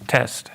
Test.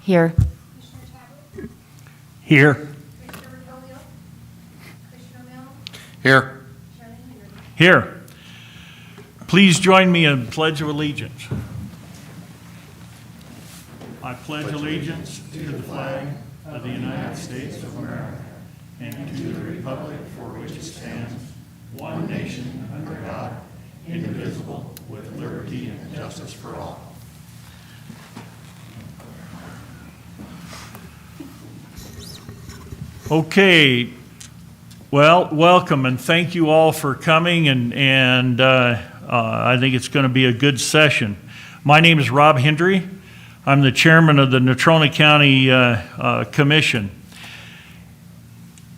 Here. Here. Here. Here. Please join me in Pledge of Allegiance. I pledge allegiance to the flag of the United States of America and to the republic for which it stands, one nation under God, indivisible, with liberty and justice for all. Okay, well, welcome and thank you all for coming, and I think it's going to be a good session. My name is Rob Hendry. I'm the chairman of the Natrona County Commission.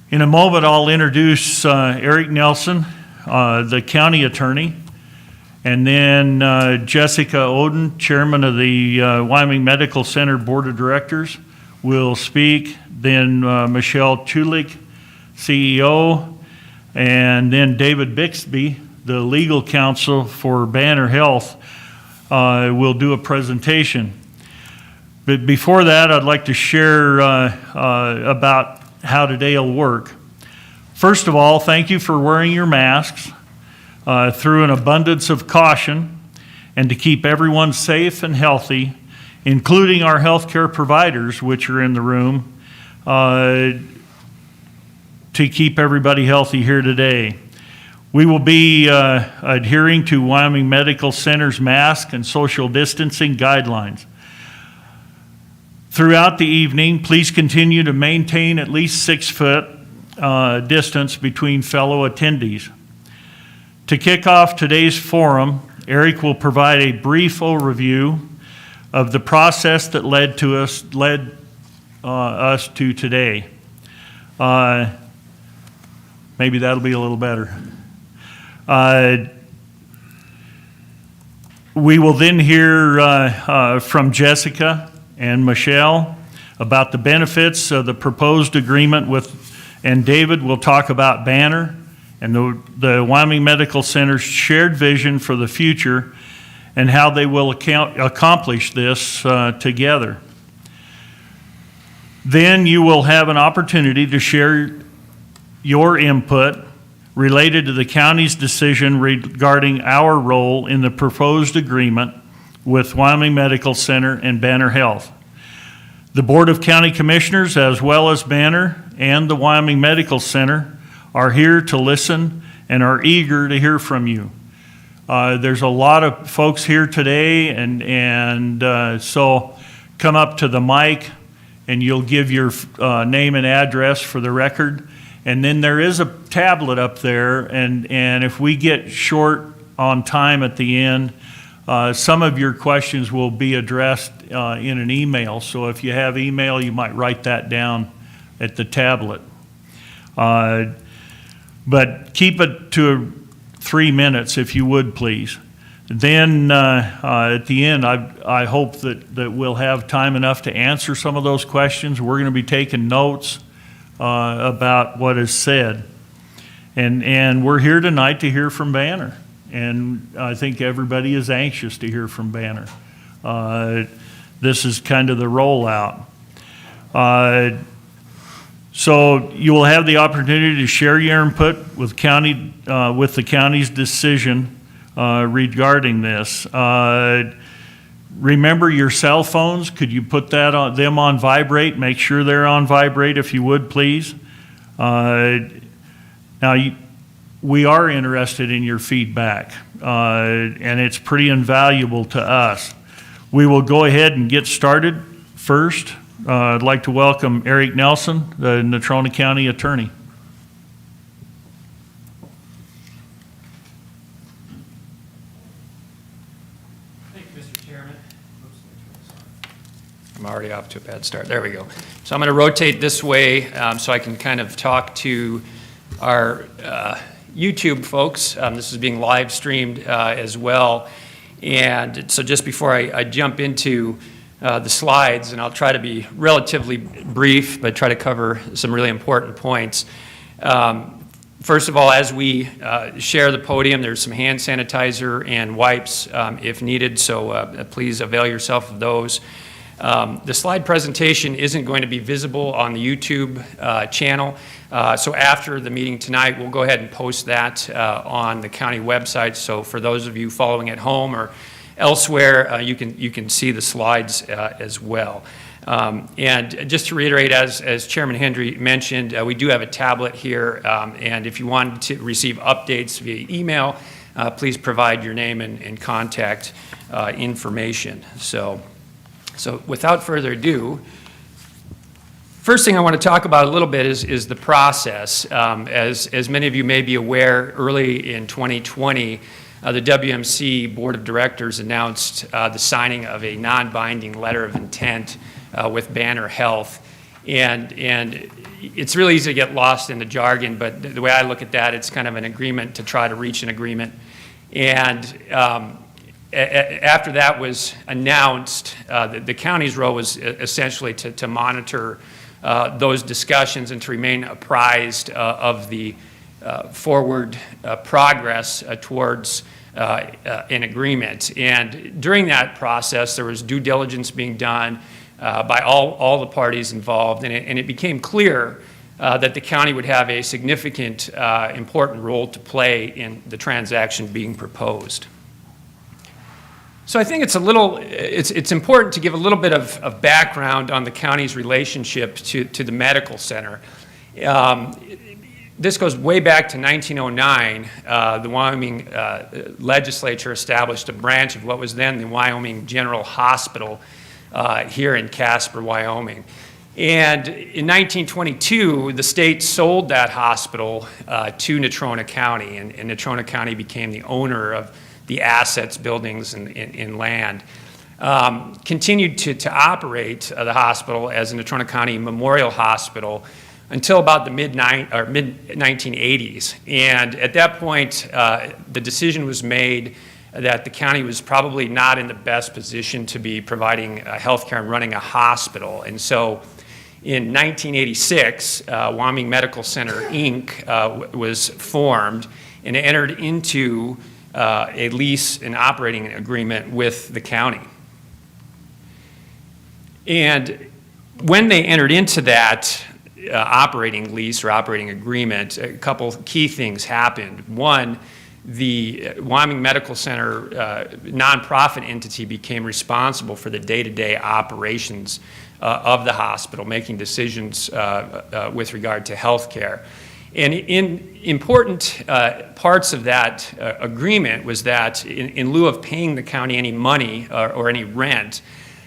In a moment, I'll introduce Eric Nelson, the county attorney, and then Jessica Oden, chairman of the Wyoming Medical Center Board of Directors, will speak. Then Michelle Chulik, CEO, and then David Bixby, the legal counsel for Banner Health, will do a presentation. But before that, I'd like to share about how today will work. First of all, thank you for wearing your masks through an abundance of caution and to keep everyone safe and healthy, including our healthcare providers, which are in the room, to keep everybody healthy here today. We will be adhering to Wyoming Medical Center's mask and social distancing guidelines. Throughout the evening, please continue to maintain at least 6 foot distance between fellow attendees. To kick off today's forum, Eric will provide a brief overview of the process that led us to today. Maybe that'll be a little better. We will then hear from Jessica and Michelle about the benefits of the proposed agreement and David will talk about Banner and the Wyoming Medical Center's shared vision for the future and how they will accomplish this together. Then you will have an opportunity to share your input related to the county's decision regarding our role in the proposed agreement with Wyoming Medical Center and Banner Health. The Board of County Commissioners, as well as Banner and the Wyoming Medical Center, are here to listen and are eager to hear from you. There's a lot of folks here today, and so come up to the mic and you'll give your name and address for the record. And then there is a tablet up there, and if we get short on time at the end, Some of your questions will be addressed in an email, so if you have email, you might write that down at the tablet. But keep it to 3 minutes if you would, please. Then at the end, I hope that we'll have time enough to answer some of those questions. We're going to be taking notes about what is said. And we're here tonight to hear from Banner. And I think everybody is anxious to hear from Banner. This is kind of the rollout. So you will have the opportunity to share your input with the county's decision regarding this. Remember your cell phones. Could you put them on vibrate? Make sure they're on vibrate if you would, please. Now, we are interested in your feedback, and it's pretty invaluable to us. We will go ahead and get started first. I'd like to welcome Eric Nelson, the Natrona County Attorney. Thank you, Mr. Chairman. I'm already off to a bad start. There we go. So I'm going to rotate this way so I can kind of talk to our YouTube folks. This is being live streamed as well. And so just before I jump into the slides, and I'll try to be relatively brief, but try to cover some really important points. First of all, as we share the podium, there's some hand sanitizer and wipes if needed, so please avail yourself of those. The slide presentation isn't going to be visible on the YouTube channel, so after the meeting tonight, we'll go ahead and post that on the county website. So for those of you following at home or elsewhere, you can see the slides as well. And just to reiterate, as Chairman Hendry mentioned, we do have a tablet here, and if you wanted to receive updates via email, please provide your name and contact information. So without further ado, first thing I want to talk about a little bit is the process. As many of you may be aware, early in 2020, the WMC Board of Directors announced the signing of a non-binding letter of intent with Banner Health. And it's really easy to get lost in the jargon, but the way I look at that, it's kind of an agreement to try to reach an agreement. And after that was announced, the county's role was essentially to monitor those discussions and to remain apprised of the forward progress towards an agreement. And during that process, there was due diligence being done by all the parties involved, and it became clear that the county would have a significant, important role to play in the transaction being proposed. So I think it's important to give a little bit of background on the county's relationship to the medical center. This goes way back to 1909. The Wyoming legislature established a branch of what was then the Wyoming General Hospital here in Casper, Wyoming. And in 1922, the state sold that hospital to Natrona County, and Natrona County became the owner of the assets, buildings, and land. Continued to operate the hospital as a Natrona County Memorial Hospital until about the mid-1980s. And at that point, the decision was made that the county was probably not in the best position to be providing health care and running a hospital. And so in 1986, Wyoming Medical Center, Inc. Was formed and entered into a lease and operating agreement with the county. And when they entered into that operating lease or operating agreement, a couple key things happened. One, the Wyoming Medical Center nonprofit entity became responsible for the day-to-day operations of the hospital, making decisions with regard to health care. And in important parts of that agreement was that in lieu of paying the county any money or any rent,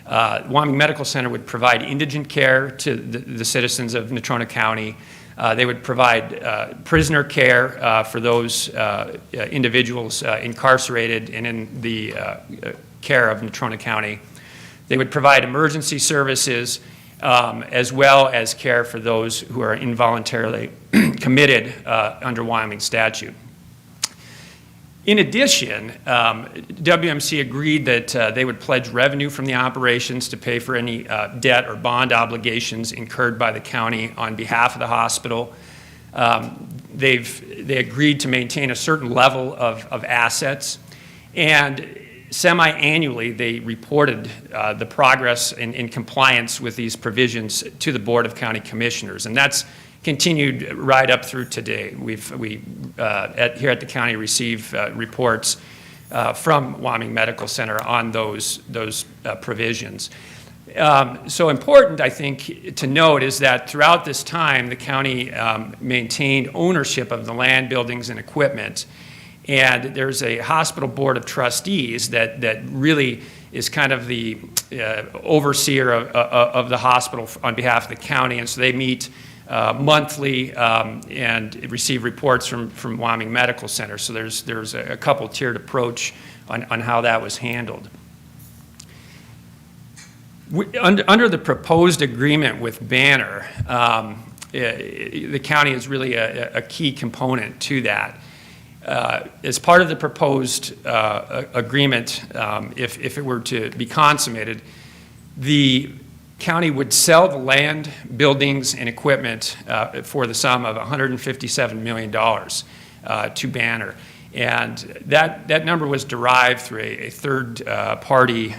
Wyoming Medical Center would provide indigent care to the citizens of Natrona County. They would provide prisoner care for those individuals incarcerated and in the care of Natrona County. They would provide emergency services as well as care for those who are involuntarily committed under Wyoming statute. In addition, WMC agreed that they would pledge revenue from the operations to pay for any debt or bond obligations incurred by the county on behalf of the hospital. They agreed to maintain a certain level of assets, and semi-annually they reported the progress in compliance with these provisions to the Board of County Commissioners, and that's continued right up through today. We here at the county receive reports from Wyoming Medical Center on those provisions. So important, I think, to note is that throughout this time, the county maintained ownership of the land, buildings, and equipment. And there's a hospital board of trustees that really is kind of the overseer of the hospital on behalf of the county. And so they meet monthly and receive reports from Wyoming Medical Center. So there's a couple tiered approach on how that was handled. Under the proposed agreement with Banner, the county is really a key component to that. As part of the proposed agreement, if it were to be consummated, the county would sell the land, buildings, and equipment for the sum of $157 million to Banner. And that number was derived through a third-party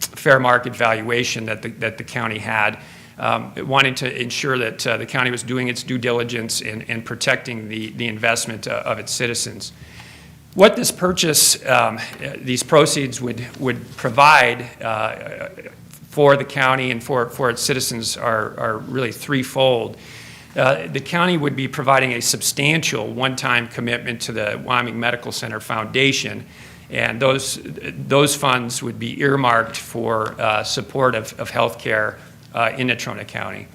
fair market valuation that the county had, wanting to ensure that the county was doing its due diligence in protecting the investment of its citizens. What this purchase, these proceeds would provide for the county and for its citizens are really threefold. The county would be providing a substantial one-time commitment to the Wyoming Medical Center Foundation, and those funds would be earmarked for support of health care in Natrona County.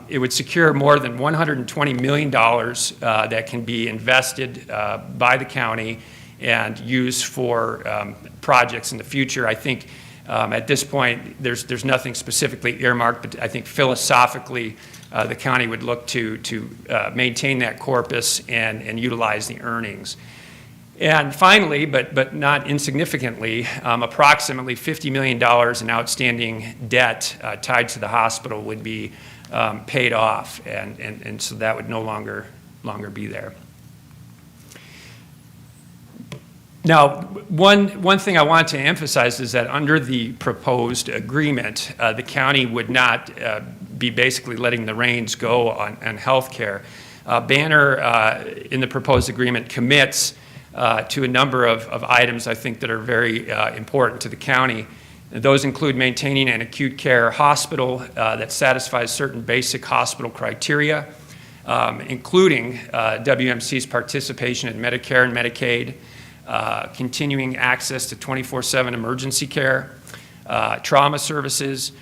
It would secure more than $120 million that can be invested by the county and used for projects in the future. I think at this point, there's nothing specifically earmarked, but I think philosophically, the county would look to maintain that corpus and utilize the earnings. And finally, but not insignificantly, approximately $50 million in outstanding debt tied to the hospital would be paid off, and so that would no longer be there. Now, one thing I want to emphasize is that under the proposed agreement, the county would not be basically letting the reins go on health care. Banner, in the proposed agreement, commits to a number of items I think that are very important to the county. Those include maintaining an acute care hospital that satisfies certain basic hospital criteria, including WMC's participation in Medicare and Medicaid, continuing access to 24/7 emergency care, trauma services,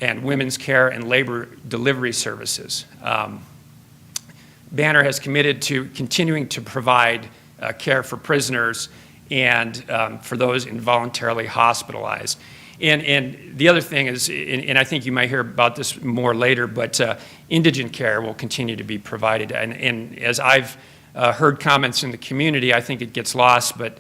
and women's care and labor delivery services. Banner has committed to continuing to provide care for prisoners and for those involuntarily hospitalized. And the other thing is, and I think you might hear about this more later, but indigent care will continue to be provided. And as I've heard comments in the community, I think it gets lost, but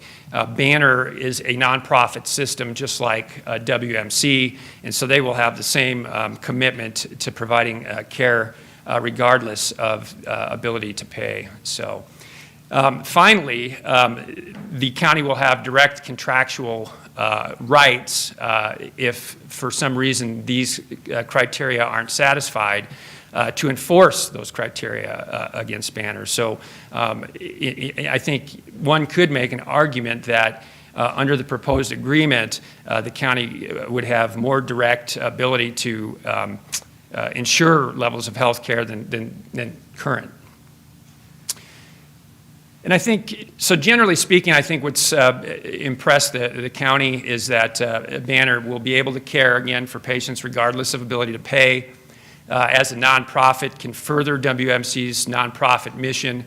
Banner is a nonprofit system just like WMC, and so they will have the same commitment to providing care regardless of ability to pay. So finally, the county will have direct contractual rights if for some reason these criteria aren't satisfied, to enforce those criteria against Banner. So I think one could make an argument that under the proposed agreement, the county would have more direct ability to ensure levels of health care than current. And I think, so generally speaking, I think what's impressed the county is that Banner will be able to care, again, for patients regardless of ability to pay. as a nonprofit can further WMC's nonprofit mission,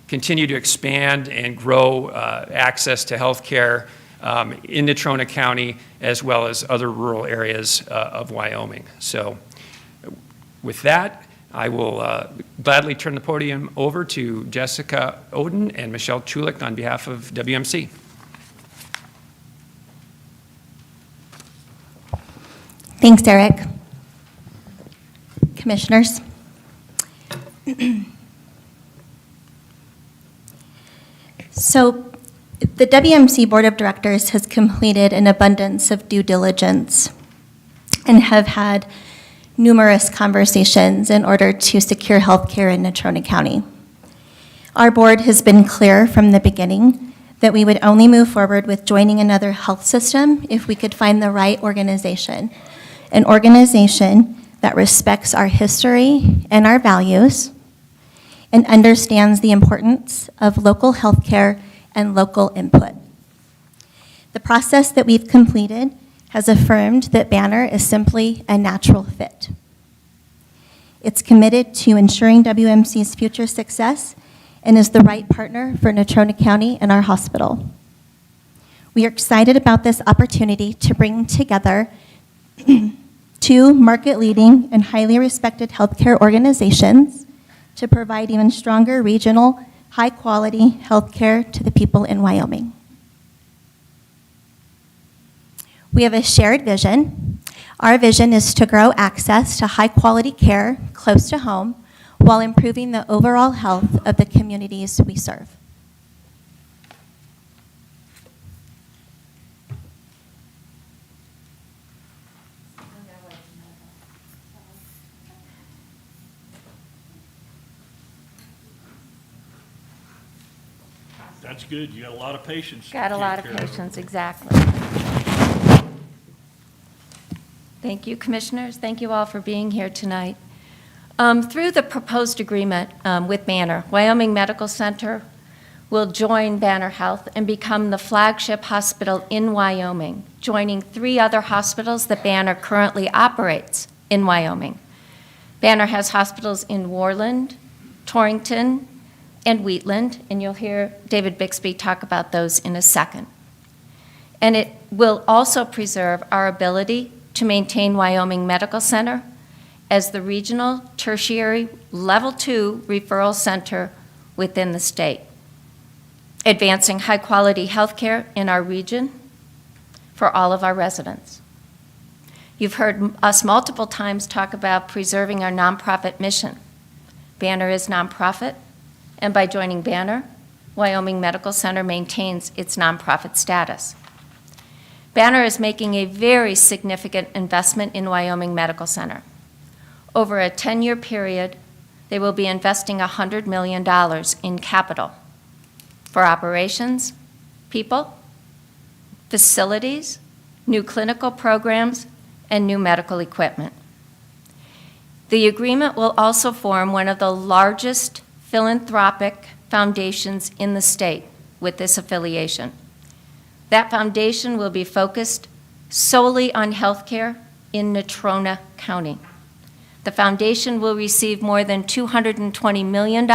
continue to expand and grow access to health care in Natrona County as well as other rural areas of Wyoming. So with that, I will gladly turn the podium over to Jessica Odell and Michelle Chulik on behalf of WMC. Thanks, Eric. Commissioners. So the WMC Board of Directors has completed an abundance of due diligence and have had numerous conversations in order to secure health care in Natrona County. Our board has been clear from the beginning that we would only move forward with joining another health system if we could find the right organization, an organization that respects our history and our values and understands the importance of local health care and local input. The process that we've completed has affirmed that Banner is simply a natural fit. It's committed to ensuring WMC's future success and is the right partner for Natrona County and our hospital. We are excited about this opportunity to bring together two market-leading and highly respected healthcare organizations to provide even stronger regional, high-quality healthcare to the people in Wyoming. We have a shared vision. Our vision is to grow access to high-quality care close to home while improving the overall health of the communities we serve. That's good. You got a lot of patience. Got a lot of patience, exactly. Thank you, Commissioners. Thank you all for being here tonight. Through the proposed agreement with Banner, Wyoming Medical Center will join Banner Health and become the flagship hospital in Wyoming, joining 3 other hospitals that Banner currently operates in Wyoming. Banner has hospitals in Worland, Torrington, and Wheatland, and you'll hear David Bixby talk about those in a second. And it will also preserve our ability to maintain Wyoming Medical Center as the regional tertiary level 2 referral center within the state, advancing high-quality health care in our region for all of our residents. You've heard us multiple times talk about preserving our nonprofit mission. Banner is nonprofit, and by joining Banner, Wyoming Medical Center maintains its nonprofit status. Banner is making a very significant investment in Wyoming Medical Center. Over a 10-year period, they will be investing $100 million in capital for operations, people, facilities, new clinical programs, and new medical equipment. The agreement will also form one of the largest philanthropic foundations in the state with this affiliation. That foundation will be focused solely on healthcare in Natrona County. The foundation will receive more than $220 million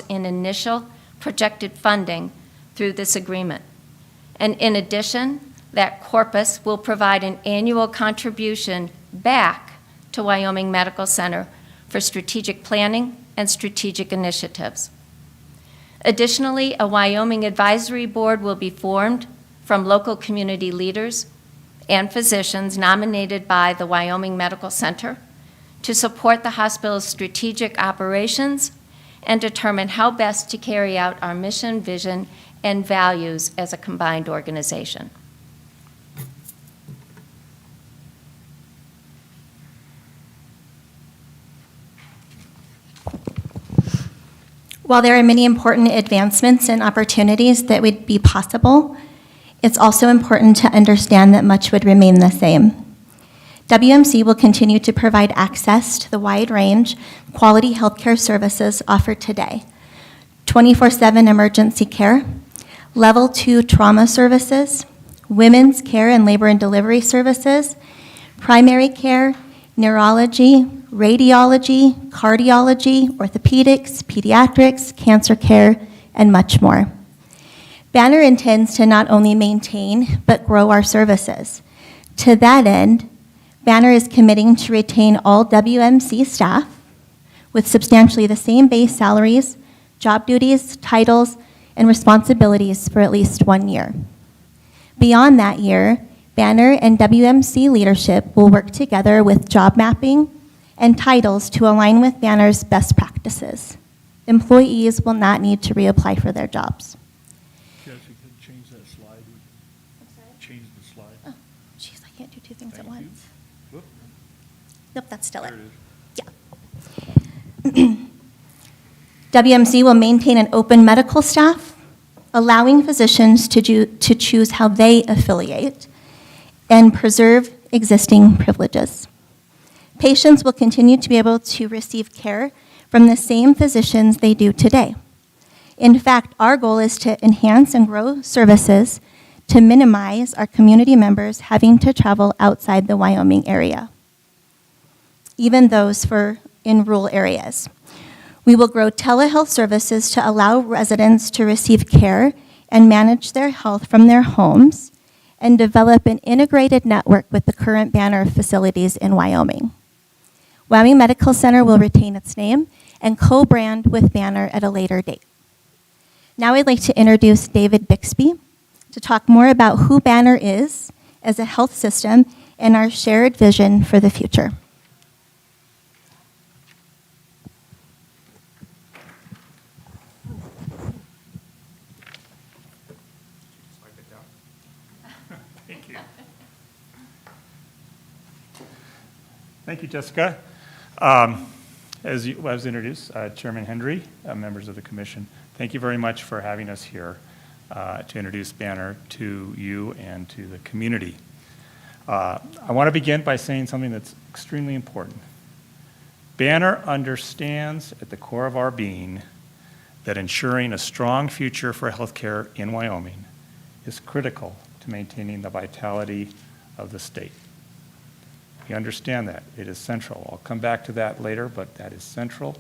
in initial projected funding through this agreement. And in addition, that corpus will provide an annual contribution back to Wyoming Medical Center for strategic planning and strategic initiatives. Additionally, a Wyoming advisory board will be formed from local community leaders and physicians nominated by the Wyoming Medical Center to support the hospital's strategic operations and determine how best to carry out our mission, vision, and values as a combined organization. While there are many important advancements and opportunities that would be possible, it's also important to understand that much would remain the same. WMC will continue to provide access to the wide range quality healthcare services offered today: 24/7 emergency care, level 2 trauma services, women's care and labor and delivery services, primary care, neurology, radiology, cardiology, orthopedics, pediatrics, cancer care, and much more. Banner intends to not only maintain, but grow our services. To that end, Banner is committing to retain all WMC staff with substantially the same base salaries, job duties, titles, and responsibilities for at least 1 year. Beyond that year, Banner and WMC leadership will work together with job mapping and titles to align with Banner's best practices. Employees will not need to reapply for their jobs. Jessica, change that slide. Change the slide. Oh, jeez, I can't do two things at Thank you. once. Whoop, Nope, that's still it. there it is. Yeah. WMC will maintain an open medical staff, allowing physicians to choose how they affiliate and preserve existing privileges. Patients will continue to be able to receive care from the same physicians they do today. In fact, our goal is to enhance and grow services to minimize our community members having to travel outside the Wyoming area, even those in rural areas. We will grow telehealth services to allow residents to receive care and manage their health from their homes, and develop an integrated network with the current Banner facilities in Wyoming. Wyoming Medical Center will retain its name and co-brand with Banner at a later date. Now I'd like to introduce David Bixby to talk more about who Banner is as a health system and our shared vision for the future. Thank you. Thank you, Jessica. As I was introduced, Chairman Hendry, members of the commission, thank you very much for having us here to introduce Banner to you and to the community. I want to begin by saying something that's extremely important. Banner understands at the core of our being that ensuring a strong future for healthcare in Wyoming is critical to maintaining the vitality of the state. We understand that. It is central. I'll come back to that later, but that is central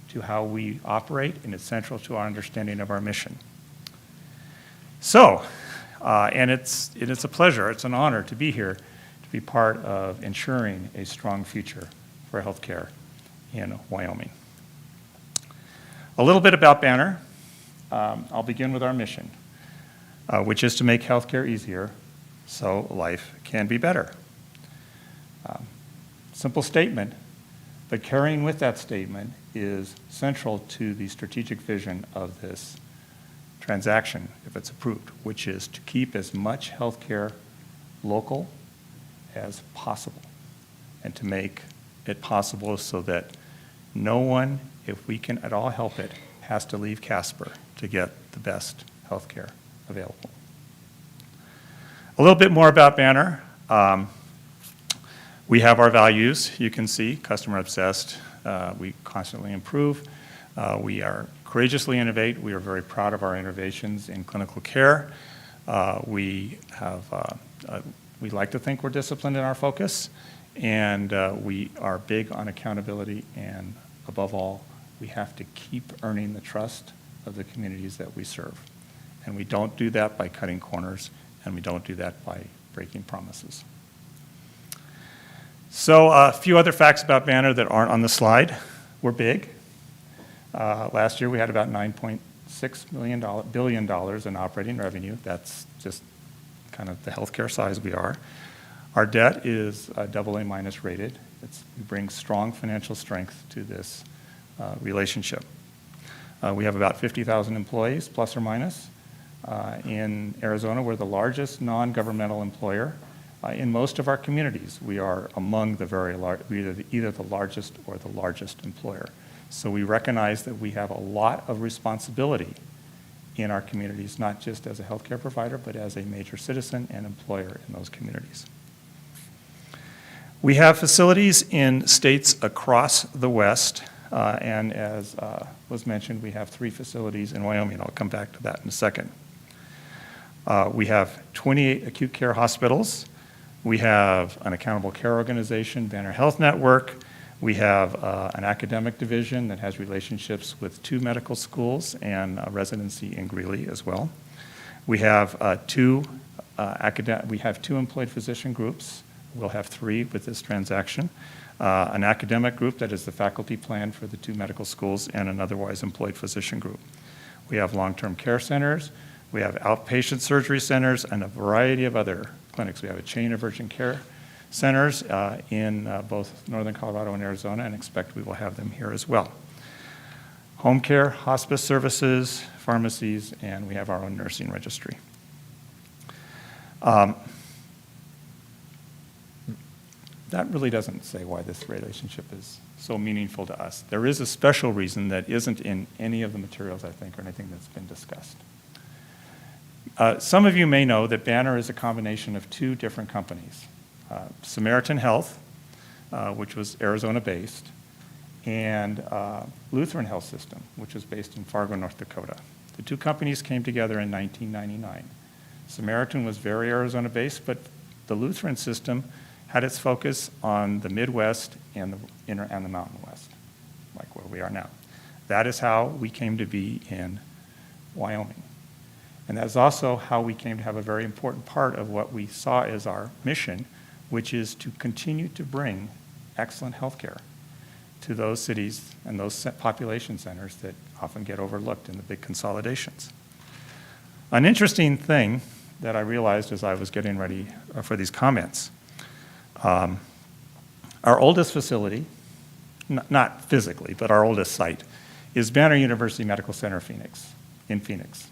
to how we operate, and it's central to our understanding of our mission. So, and it's a pleasure, it's an honor to be here, to be part of ensuring a strong future for healthcare in Wyoming. A little bit about Banner. I'll begin with our mission, which is to make healthcare easier so life can be better. Simple statement, but carrying with that statement is central to the strategic vision of this transaction, if it's approved, which is to keep as much healthcare local as possible and to make it possible so that no one, if we can at all help it, has to leave Casper to get the best healthcare available. A little bit more about Banner. We have our values, you can see, customer obsessed. We constantly improve. We are courageously innovate. We are very proud of our innovations in clinical care. We like to think we're disciplined in our focus, and we are big on accountability, and above all, we have to keep earning the trust of the communities that we serve. And we don't do that by cutting corners, and we don't do that by breaking promises. So a few other facts about Banner that aren't on the slide. We're big. Last year we had about $9.6 billion in operating revenue. That's just kind of the healthcare size we are. Our debt is AA- rated. We bring strong financial strength to this relationship. We have about 50,000 employees, plus or minus. In Arizona, we're the largest non-governmental employer. In most of our communities, we are among the very large, either the largest or the largest employer. So we recognize that we have a lot of responsibility in our communities, not just as a healthcare provider, but as a major citizen and employer in those communities. We have facilities in states across the West, and as was mentioned, we have 3 facilities in Wyoming. I'll come back to that in a second. We have 28 acute care hospitals. We have an accountable care organization, Banner Health Network. We have an academic division that has relationships with 2 medical schools and a residency in Greeley as well. We have two employed physician groups. We'll have 3 with this transaction. An academic group that is the faculty plan for the 2 medical schools, and an otherwise employed physician group. We have long-term care centers. We have outpatient surgery centers and a variety of other clinics. We have a chain of urgent care centers in both northern Colorado and Arizona, and expect we will have them here as well. Home care, hospice services, pharmacies, and we have our own nursing registry. That really doesn't say why this relationship is so meaningful to us. There is a special reason that isn't in any of the materials, I think, or anything that's been discussed. Some of you may know that Banner is a combination of 2 different companies. Samaritan Health, which was Arizona-based, and Lutheran Health System, which was based in Fargo, North Dakota. The 2 companies came together in 1999. Samaritan was very Arizona-based, but the Lutheran system had its focus on the Midwest and the Mountain West, like where we are now. That is how we came to be in Wyoming. And that's also how we came to have a very important part of what we saw as our mission, which is to continue to bring excellent health care to those cities and those population centers that often get overlooked in the big consolidations. An interesting thing that I realized as I was getting ready for these comments, our oldest facility, not physically, but our oldest site, is Banner University Medical Center, in Phoenix.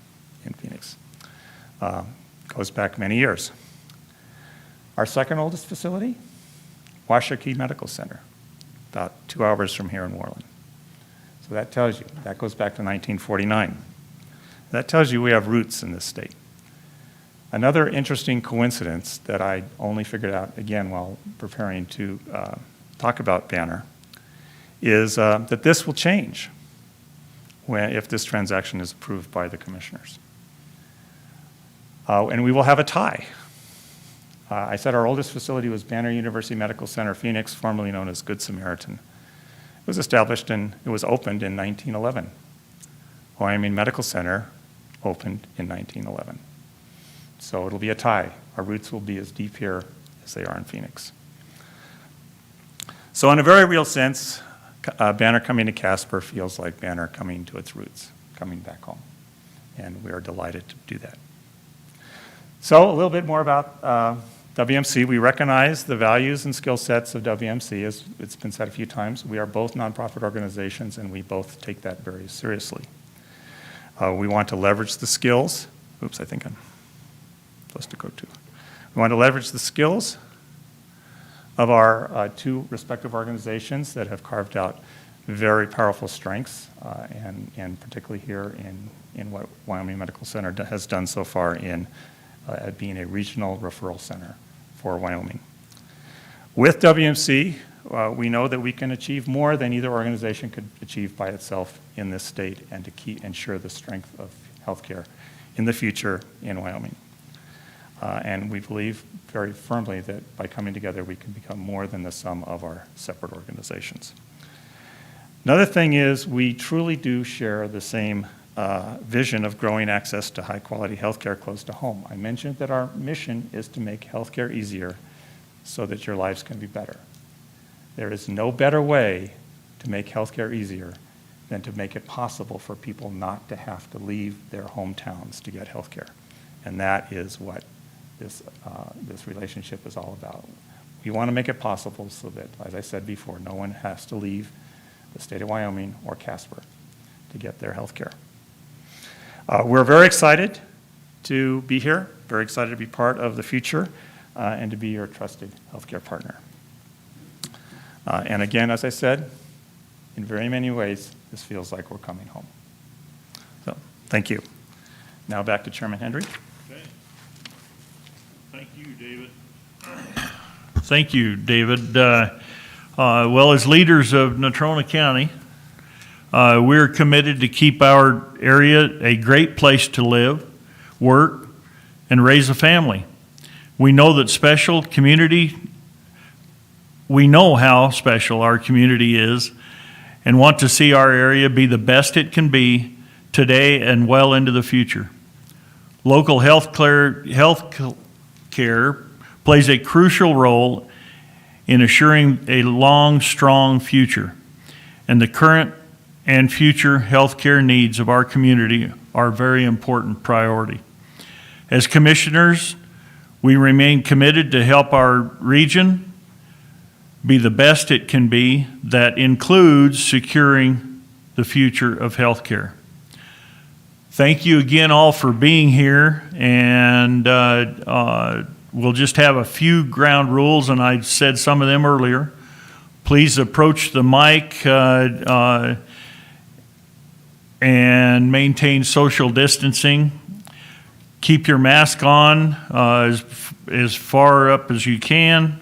Goes back many years. Our second oldest facility, Washakie Medical Center, about 2 hours from here in Worland. So that tells you, that goes back to 1949. That tells you we have roots in this state. Another interesting coincidence that I only figured out, again, while preparing to talk about Banner, is that this will change if this transaction is approved by the commissioners. And we will have a tie. I said our oldest facility was Banner University Medical Center, Phoenix, formerly known as Good Samaritan. It was opened in 1911. Wyoming Medical Center opened in 1911. So it'll be a tie. Our roots will be as deep here as they are in Phoenix. So in a very real sense, Banner coming to Casper feels like Banner coming to its roots, coming back home. And we are delighted to do that. So a little bit more about WMC. We recognize the values and skill sets of WMC, as it's been said a few times. We are both nonprofit organizations, and we both take that very seriously. We want to leverage the skills. Oops, I think I'm supposed to go to. We want to leverage the skills of our 2 respective organizations that have carved out very powerful strengths, and particularly here in what Wyoming Medical Center has done so far in being a regional referral center for Wyoming. With WMC, we know that we can achieve more than either organization could achieve by itself in this state, and to ensure the strength of healthcare in the future in Wyoming. And we believe very firmly that by coming together, we can become more than the sum of our separate organizations. Another thing is we truly do share the same vision of growing access to high-quality healthcare close to home. I mentioned that our mission is to make healthcare easier so that your lives can be better. There is no better way to make healthcare easier than to make it possible for people not to have to leave their hometowns to get healthcare. And that is what this relationship is all about. We want to make it possible so that, as I said before, no one has to leave the state of Wyoming or Casper to get their health care. We're very excited to be here, very excited to be part of the future, and to be your trusted healthcare partner. And again, as I said, in very many ways, this feels like we're coming home. So, thank you. Now back to Chairman Hendry. Okay. Thank you, David. Thank you, David. Well, as leaders of Natrona County, we're committed to keep our area a great place to live, work, and raise a family. We know that special community we know how special our community is and want to see our area be the best it can be today and well into the future. Local health care plays a crucial role in assuring a long, strong future, and the current and future health care needs of our community are a very important priority. As commissioners, we remain committed to help our region be the best it can be. That includes securing the future of healthcare. Thank you again all for being here, and we'll just have a few ground rules, and I said some of them earlier. Please approach the mic and maintain social distancing. Keep your mask on as far up as you can.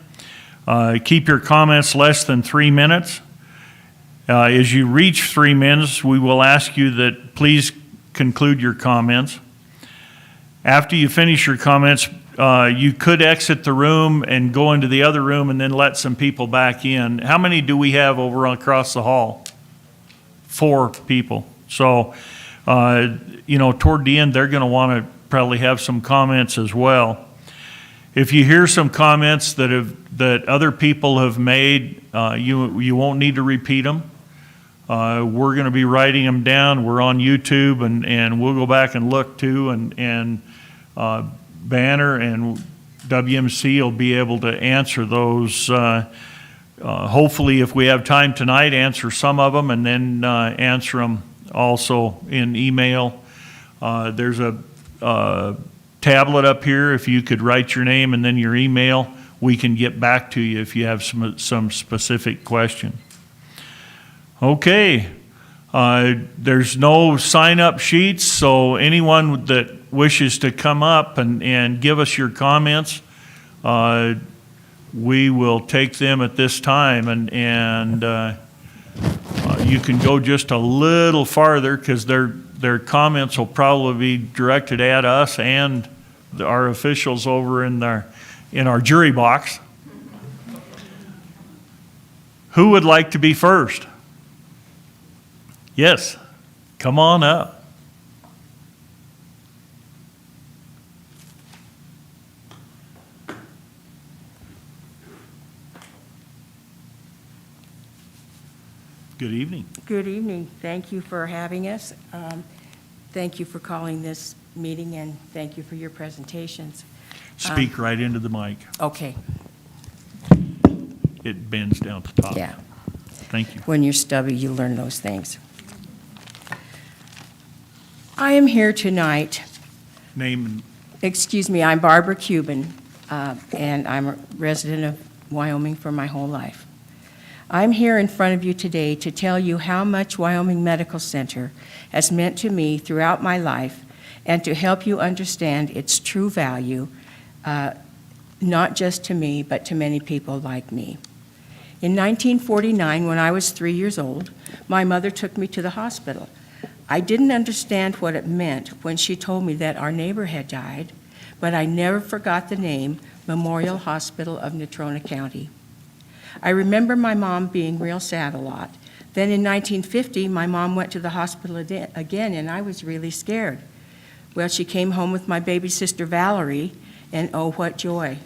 Keep your comments less than 3 minutes. As you reach 3 minutes, we will ask you that please conclude your comments. After you finish your comments, you could exit the room and go into the other room and then let some people back in. How many do we have over across the hall? 4 people. So, toward the end, they're going to want to probably have some comments as well. If you hear some comments that other people have made, you won't need to repeat them. We're going to be writing them down. We're on YouTube, and we'll go back and look too. And Banner and WMC will be able to answer those. Hopefully, if we have time tonight, answer some of them, and then answer them also in email. There's a tablet up here. If you could write your name and then your email, we can get back to you if you have some specific question. Okay, there's no sign-up sheets, so anyone that wishes to come up and give us your comments, we will take them at this time, and you can go just a little farther because their comments will probably be directed at us and our officials over in our jury box. Who would like to be first? Yes, come on up. Good evening. Good evening. Thank you for having us. Thank you for calling this meeting, and thank you for your presentations. Speak right into the mic. Okay. It bends down to the top. Yeah. Thank you. When you're stubby, you learn those things. I am here tonight. Name Excuse me, I'm Barbara Cuban, and I'm a resident of Wyoming for my whole life. I'm here in front of you today to tell you how much Wyoming Medical Center has meant to me throughout my life, and to help you understand its true value, not just to me, but to many people like me. In 1949, when I was 3 years old, my mother took me to the hospital. I didn't understand what it meant when she told me that our neighbor had died, but I never forgot the name Memorial Hospital of Natrona County. I remember my mom being real sad a lot. Then in 1950, my mom went to the hospital again, and I was really scared. Well, she came home with my baby sister Valerie, and oh, what joy.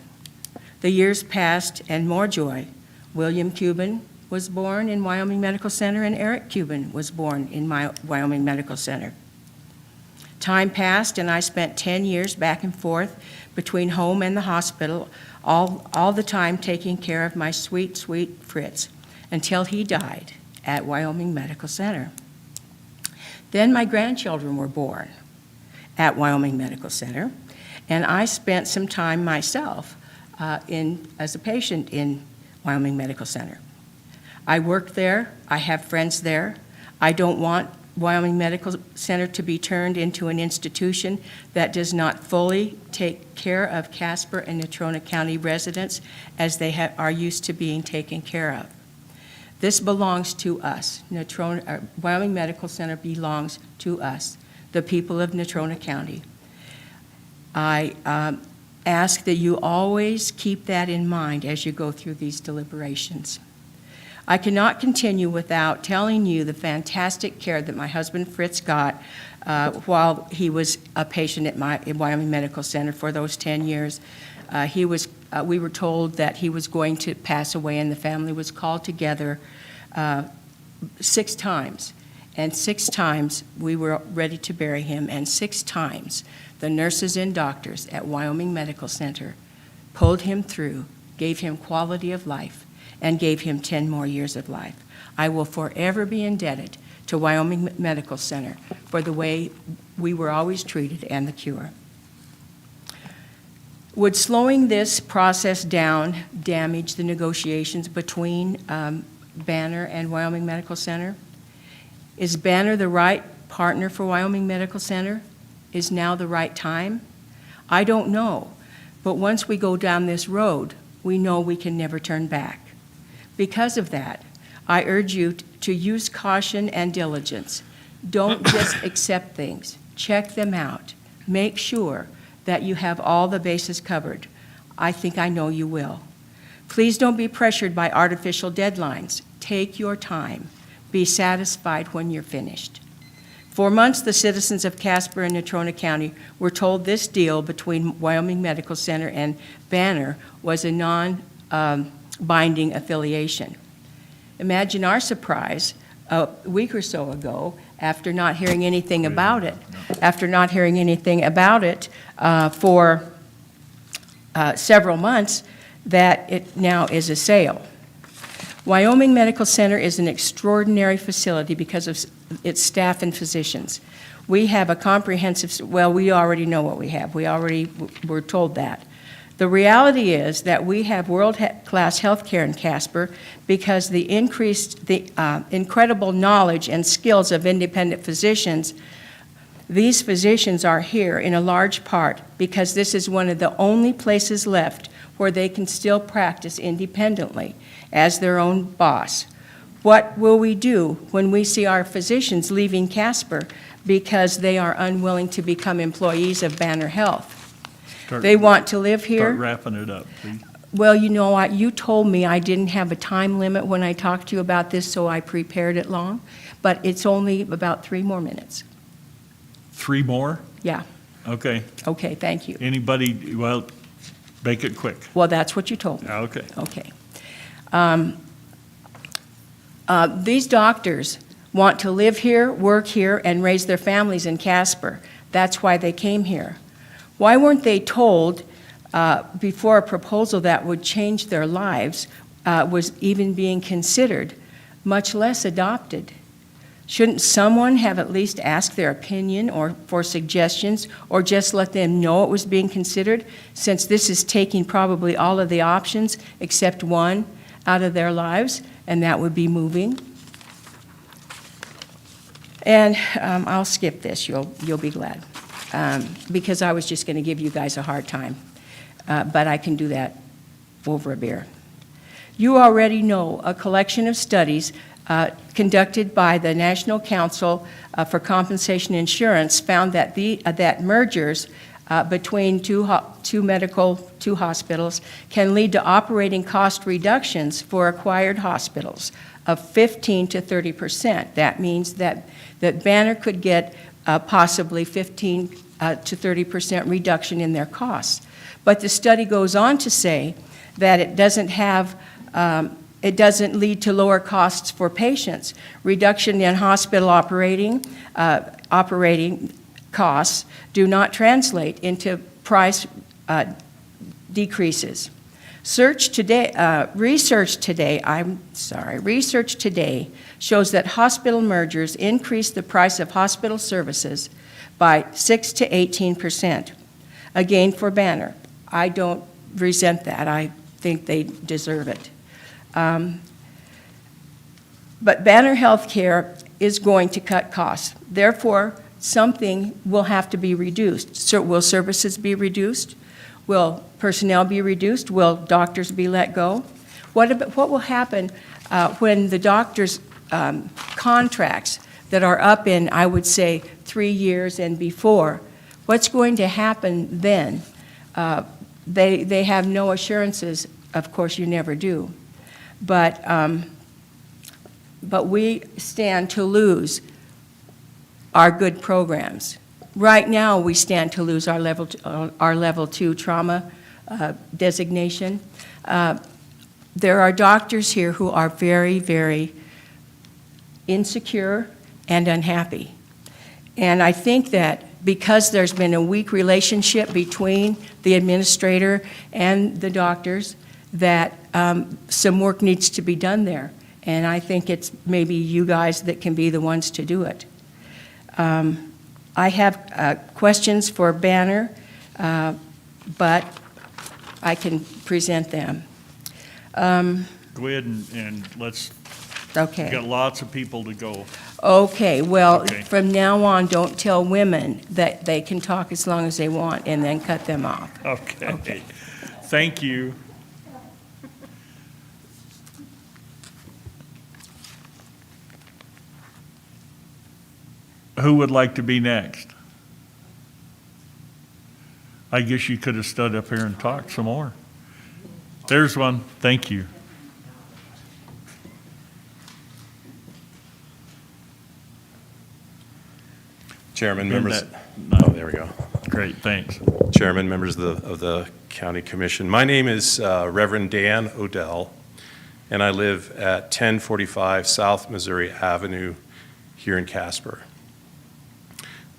The years passed, and more joy. William Cuban was born in Wyoming Medical Center, and Eric Cuban was born in Wyoming Medical Center. Time passed, and I spent 10 years back and forth between home and the hospital, all the time taking care of my sweet, sweet Fritz, until he died at Wyoming Medical Center. Then my grandchildren were born at Wyoming Medical Center, and I spent some time myself as a patient in Wyoming Medical Center. I worked there. I have friends there. I don't want Wyoming Medical Center to be turned into an institution that does not fully take care of Casper and Natrona County residents as they are used to being taken care of. This belongs to us. Wyoming Medical Center belongs to us, the people of Natrona County. I ask that you always keep that in mind as you go through these deliberations. I cannot continue without telling you the fantastic care that my husband Fritz got while he was a patient at Wyoming Medical Center for those 10 years. We were told that he was going to pass away, and the family was called together 6 times. And 6 times we were ready to bury him, and 6 times the nurses and doctors at Wyoming Medical Center pulled him through, gave him quality of life, and gave him 10 more years of life. I will forever be indebted to Wyoming Medical Center for the way we were always treated and the cure. Would slowing this process down damage the negotiations between Banner and Wyoming Medical Center? Is Banner the right partner for Wyoming Medical Center? Is now the right time? I don't know, but once we go down this road, we know we can never turn back. Because of that, I urge you to use caution and diligence. Don't just accept things. Check them out. Make sure that you have all the bases covered. I think I know you will. Please don't be pressured by artificial deadlines. Take your time. Be satisfied when you're finished. For months, the citizens of Casper and Natrona County were told this deal between Wyoming Medical Center and Banner was a non-binding affiliation. Imagine our surprise a week or so ago after not hearing anything about it. After not hearing anything about it for several months, that it now is a sale. Wyoming Medical Center is an extraordinary facility because of its staff and physicians. We have a comprehensive, well, we already know what we have. We already were told that. The reality is that we have world-class health care in Casper because the incredible knowledge and skills of independent physicians. These physicians are here in a large part because this is one of the only places left where they can still practice independently as their own boss. What will we do when we see our physicians leaving Casper because they are unwilling to become employees of Banner Health? They want to live here. Start wrapping it up, please. Well, you know what? You told me I didn't have a time limit when I talked to you about this, so I prepared it long, but it's only about 3 more minutes. 3 more? Yeah. Okay. Okay, thank you. Anybody, well, make it quick. Well, that's what you told me. Okay. Okay. These doctors want to live here, work here, and raise their families in Casper. That's why they came here. Why weren't they told before a proposal that would change their lives was even being considered, much less adopted? Shouldn't someone have at least asked their opinion or for suggestions, or just let them know it was being considered, since this is taking probably all of the options except one out of their lives, and that would be moving? And I'll skip this, you'll be glad, because I was just going to give you guys a hard time, but I can do that over a beer. You already know a collection of studies conducted by the National Council for Compensation Insurance found that that mergers between two hospitals can lead to operating cost reductions for acquired hospitals of 15 to 30%. That means that Banner could get possibly 15 to 30% reduction in their costs. But the study goes on to say that it doesn't lead to lower costs for patients. Reduction in hospital operating costs do not translate into price decreases. Research today shows that hospital mergers increase the price of hospital services by 6 to 18%. Again, for Banner, I don't resent that. I think they deserve it. But Banner Healthcare is going to cut costs. Therefore, something will have to be reduced. So will services be reduced? Will personnel be reduced? Will doctors be let go? What will happen when the doctors' contracts that are up in, I would say, 3 years and before? What's going to happen then? they have no assurances. Of course, you never do. But we stand to lose our good programs. Right now, we stand to lose our level 2 trauma designation. There are doctors here who are very, very insecure and unhappy. And I think that because there's been a weak relationship between the administrator and the doctors, that some work needs to be done there. And I think it's maybe you guys that can be the ones to do it. I have questions for Banner, but I can present them. Go ahead and let's, Okay. we've got lots of people to go. Okay, well, Okay. from now on, don't tell women that they can talk as long as they want and then cut them off. Okay. Okay. Thank you. Who would like to be next? I guess you could have stood up here and talked some more. There's one. Thank you. Chairman, Bend members, that. oh, there we go. Great, thanks. Chairman, members of the County Commission. My name is Reverend Dan Odell, and I live at 1045 South Missouri Avenue here in Casper.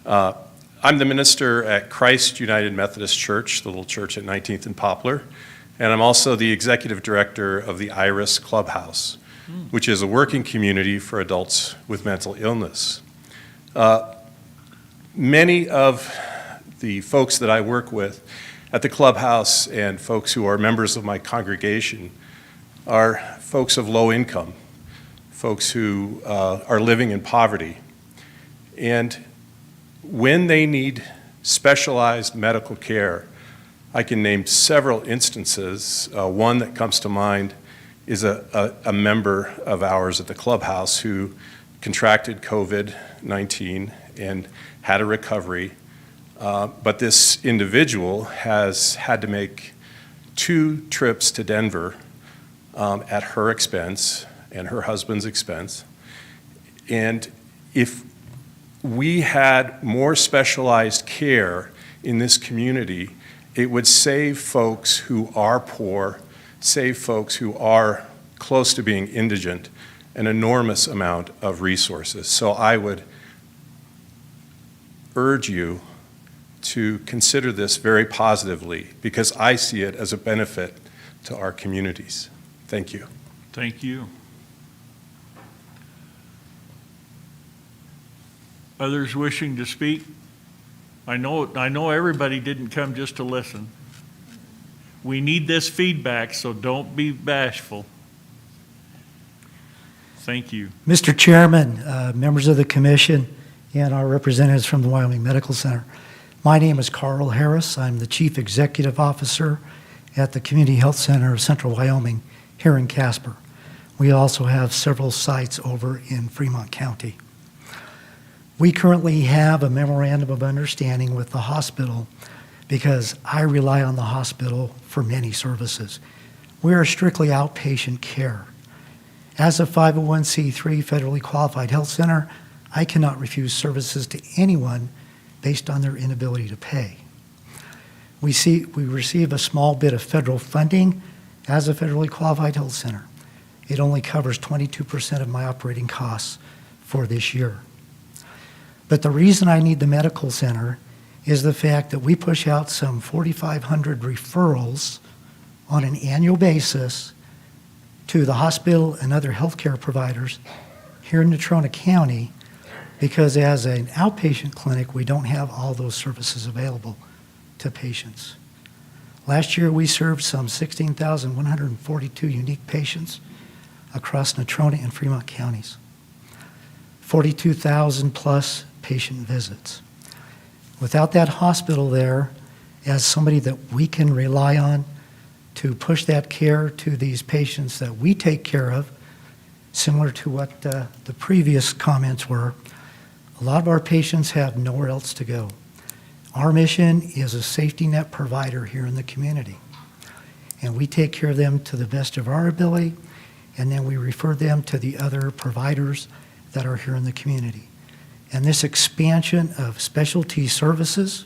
I'm the minister at Christ United Methodist Church, the little church at 19th and Poplar, and I'm also the executive director of the Iris Clubhouse, which is a working community for adults with mental illness. Many of the folks that I work with at the clubhouse and folks who are members of my congregation are folks of low income, folks who are living in poverty. And when they need specialized medical care, I can name several instances. One that comes to mind is a member of ours at the clubhouse who contracted COVID-19 and had a recovery, but this individual has had to make 2 trips to Denver at her expense and her husband's expense. And if we had more specialized care in this community, it would save folks who are poor, save folks who are close to being indigent, an enormous amount of resources. So I would urge you to consider this very positively because I see it as a benefit to our communities. Thank you. Thank you. Others wishing to speak? I know everybody didn't come just to listen. We need this feedback, so don't be bashful. Thank you. Mr. Chairman, members of the commission, and our representatives from the Wyoming Medical Center. My name is Carl Harris. I'm the Chief Executive Officer at the Community Health Center of Central Wyoming here in Casper. We also have several sites over in Fremont County. We currently have a memorandum of understanding with the hospital because I rely on the hospital for many services. We are strictly outpatient care. As a 501c3 federally qualified health center, I cannot refuse services to anyone based on their inability to pay. We receive a small bit of federal funding as a federally qualified health center. It only covers 22% of my operating costs for this year. But the reason I need the medical center is the fact that we push out some 4,500 referrals on an annual basis to the hospital and other healthcare providers here in Natrona County because as an outpatient clinic, we don't have all those services available to patients. Last year, we served some 16,142 unique patients across Natrona and Fremont counties, 42,000 plus patient visits. Without that hospital there, as somebody that we can rely on to push that care to these patients that we take care of, similar to what the previous comments were, a lot of our patients have nowhere else to go. Our mission is a safety net provider here in the community. And we take care of them to the best of our ability, and then we refer them to the other providers that are here in the community. And this expansion of specialty services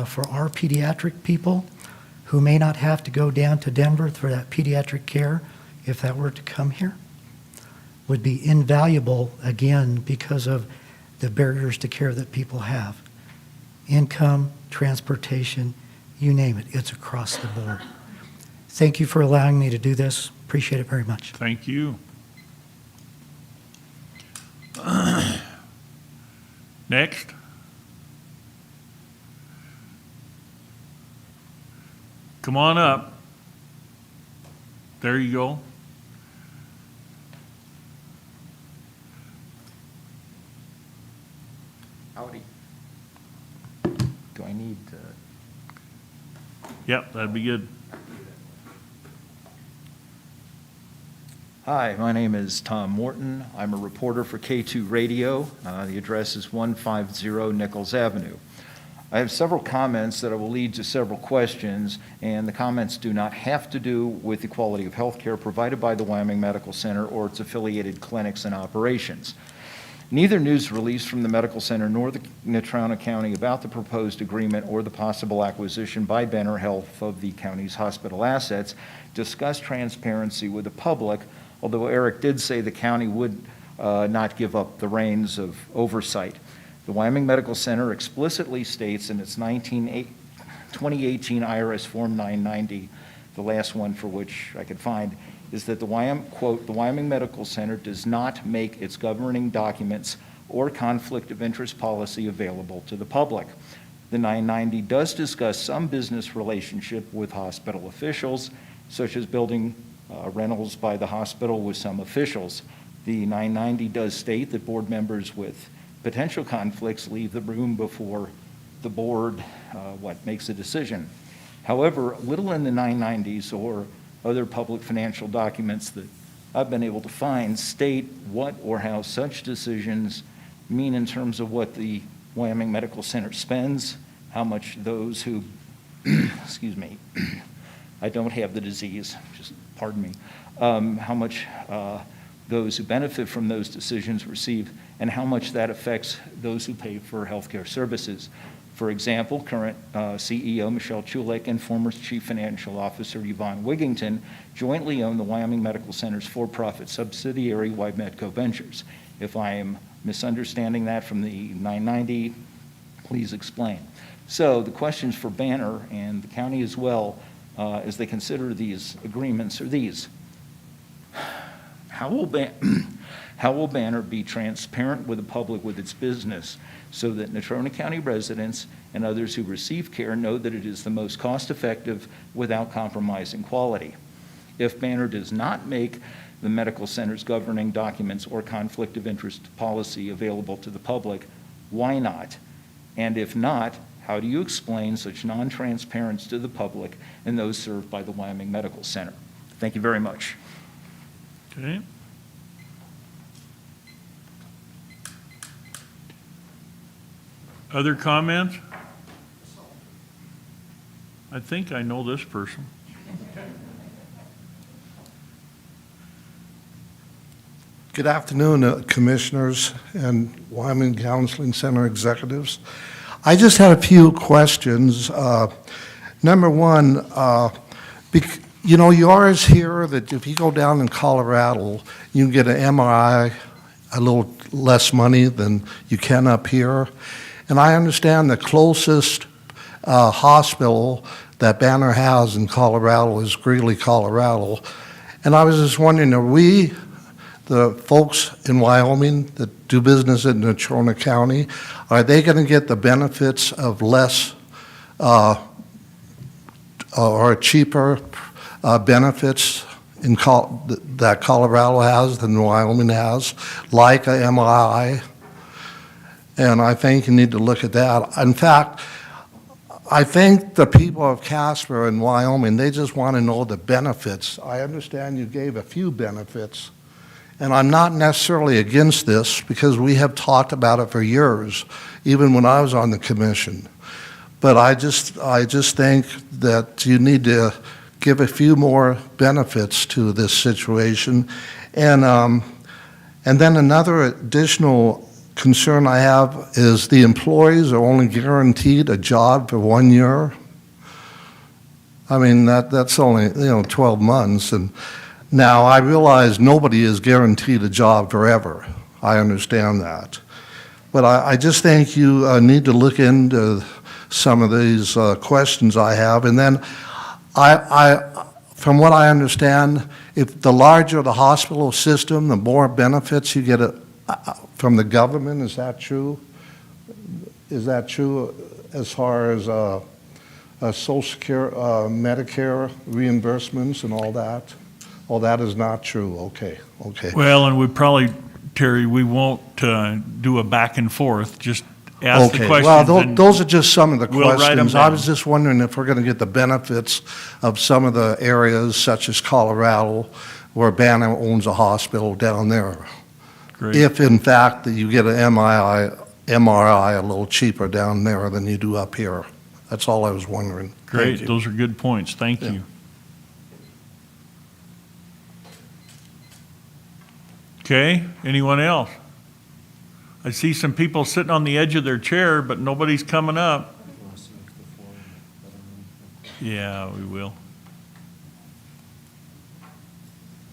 for our pediatric people who may not have to go down to Denver for that pediatric care, if that were to come here, would be invaluable, again, because of the barriers to care that people have. Income, transportation, you name it, it's across the board. Thank you for allowing me to do this. Appreciate it very much. Thank you. Next. Come on up. There you go. Howdy. Do I need to? Yep, that'd be good. Hi, my name is Tom Morton. I'm a reporter for K2 Radio. The address is 150 Nichols Avenue. I have several comments that will lead to several questions, and the comments do not have to do with the quality of health care provided by the Wyoming Medical Center or its affiliated clinics and operations. Neither news release from the medical center nor the Natrona County about the proposed agreement or the possible acquisition by Banner Health of the county's hospital assets discuss transparency with the public, although Eric did say the county would not give up the reins of oversight. The Wyoming Medical Center explicitly states in its 2018 IRS Form 990, the last one for which I could find, is that quote, the Wyoming Medical Center does not make its governing documents or conflict of interest policy available to the public. The 990 does discuss some business relationship with hospital officials, such as building rentals by the hospital with some officials. The 990 does state that board members with potential conflicts leave the room before the board makes a decision. However, little in the 990s or other public financial documents that I've been able to find state what or how such decisions mean in terms of what the Wyoming Medical Center spends, how much those who, excuse me, I don't have the disease, just pardon me, how much those who benefit from those decisions receive, and how much that affects those who pay for healthcare services. For example, current CEO Michelle Chulek and former Chief Financial Officer Yvonne Wigington jointly own the Wyoming Medical Center's for-profit subsidiary, Wymedco Ventures. If I am misunderstanding that from the 990, please explain. So the questions for Banner and the county as well, as they consider these agreements, are these. How will Banner be transparent with the public with its business so that Natrona County residents and others who receive care know that it is the most cost-effective without compromising quality? If Banner does not make the medical center's governing documents or conflict of interest policy available to the public, why not? And if not, how do you explain such non-transparency to the public and those served by the Wyoming Medical Center? Thank you very much. Okay. Other comments? I think I know this person. Good afternoon, Commissioners and Wyoming Counseling Center executives. I just had a few questions. Number one, you know, you always hear that if you go down in Colorado, you can get an MRI a little less money than you can up here. And I understand the closest hospital that Banner has in Colorado is Greeley, Colorado. And I was just wondering, are we, the folks in Wyoming that do business in Natrona County, are they going to get the benefits of less or cheaper benefits that Colorado has than Wyoming has, like a MRI? And I think you need to look at that. In fact, I think the people of Casper and Wyoming, they just want to know the benefits. I understand you gave a few benefits, and I'm not necessarily against this because we have talked about it for years, even when I was on the commission. but I just think that you need to give a few more benefits to this situation. And then another additional concern I have is the employees are only guaranteed a job for 1 year. I mean, that's only, 12 months. And now I realize nobody is guaranteed a job forever. I understand that. But I just think you need to look into some of these questions I have. And then from what I understand, if the larger the hospital system, the more benefits you get from the government. Is that true? Is that true as far as Social Security, Medicare reimbursements and all that? Oh, that is not true. Okay. Well, and we probably, Terry, we won't do a back and forth, just ask the Okay, questions. well, and those are just some of the we'll write 'em questions. I down. was just wondering if we're going to get the benefits of some of the areas such as Colorado, where Banner owns a hospital down there. Great. If in fact that you get an MRI a little cheaper down there than you do up here. That's all I was wondering. Thank Great, you. those are good points, thank Yeah. you. Okay, anyone else? I see some people sitting on the edge of their chair, but nobody's coming up. Yeah, we will.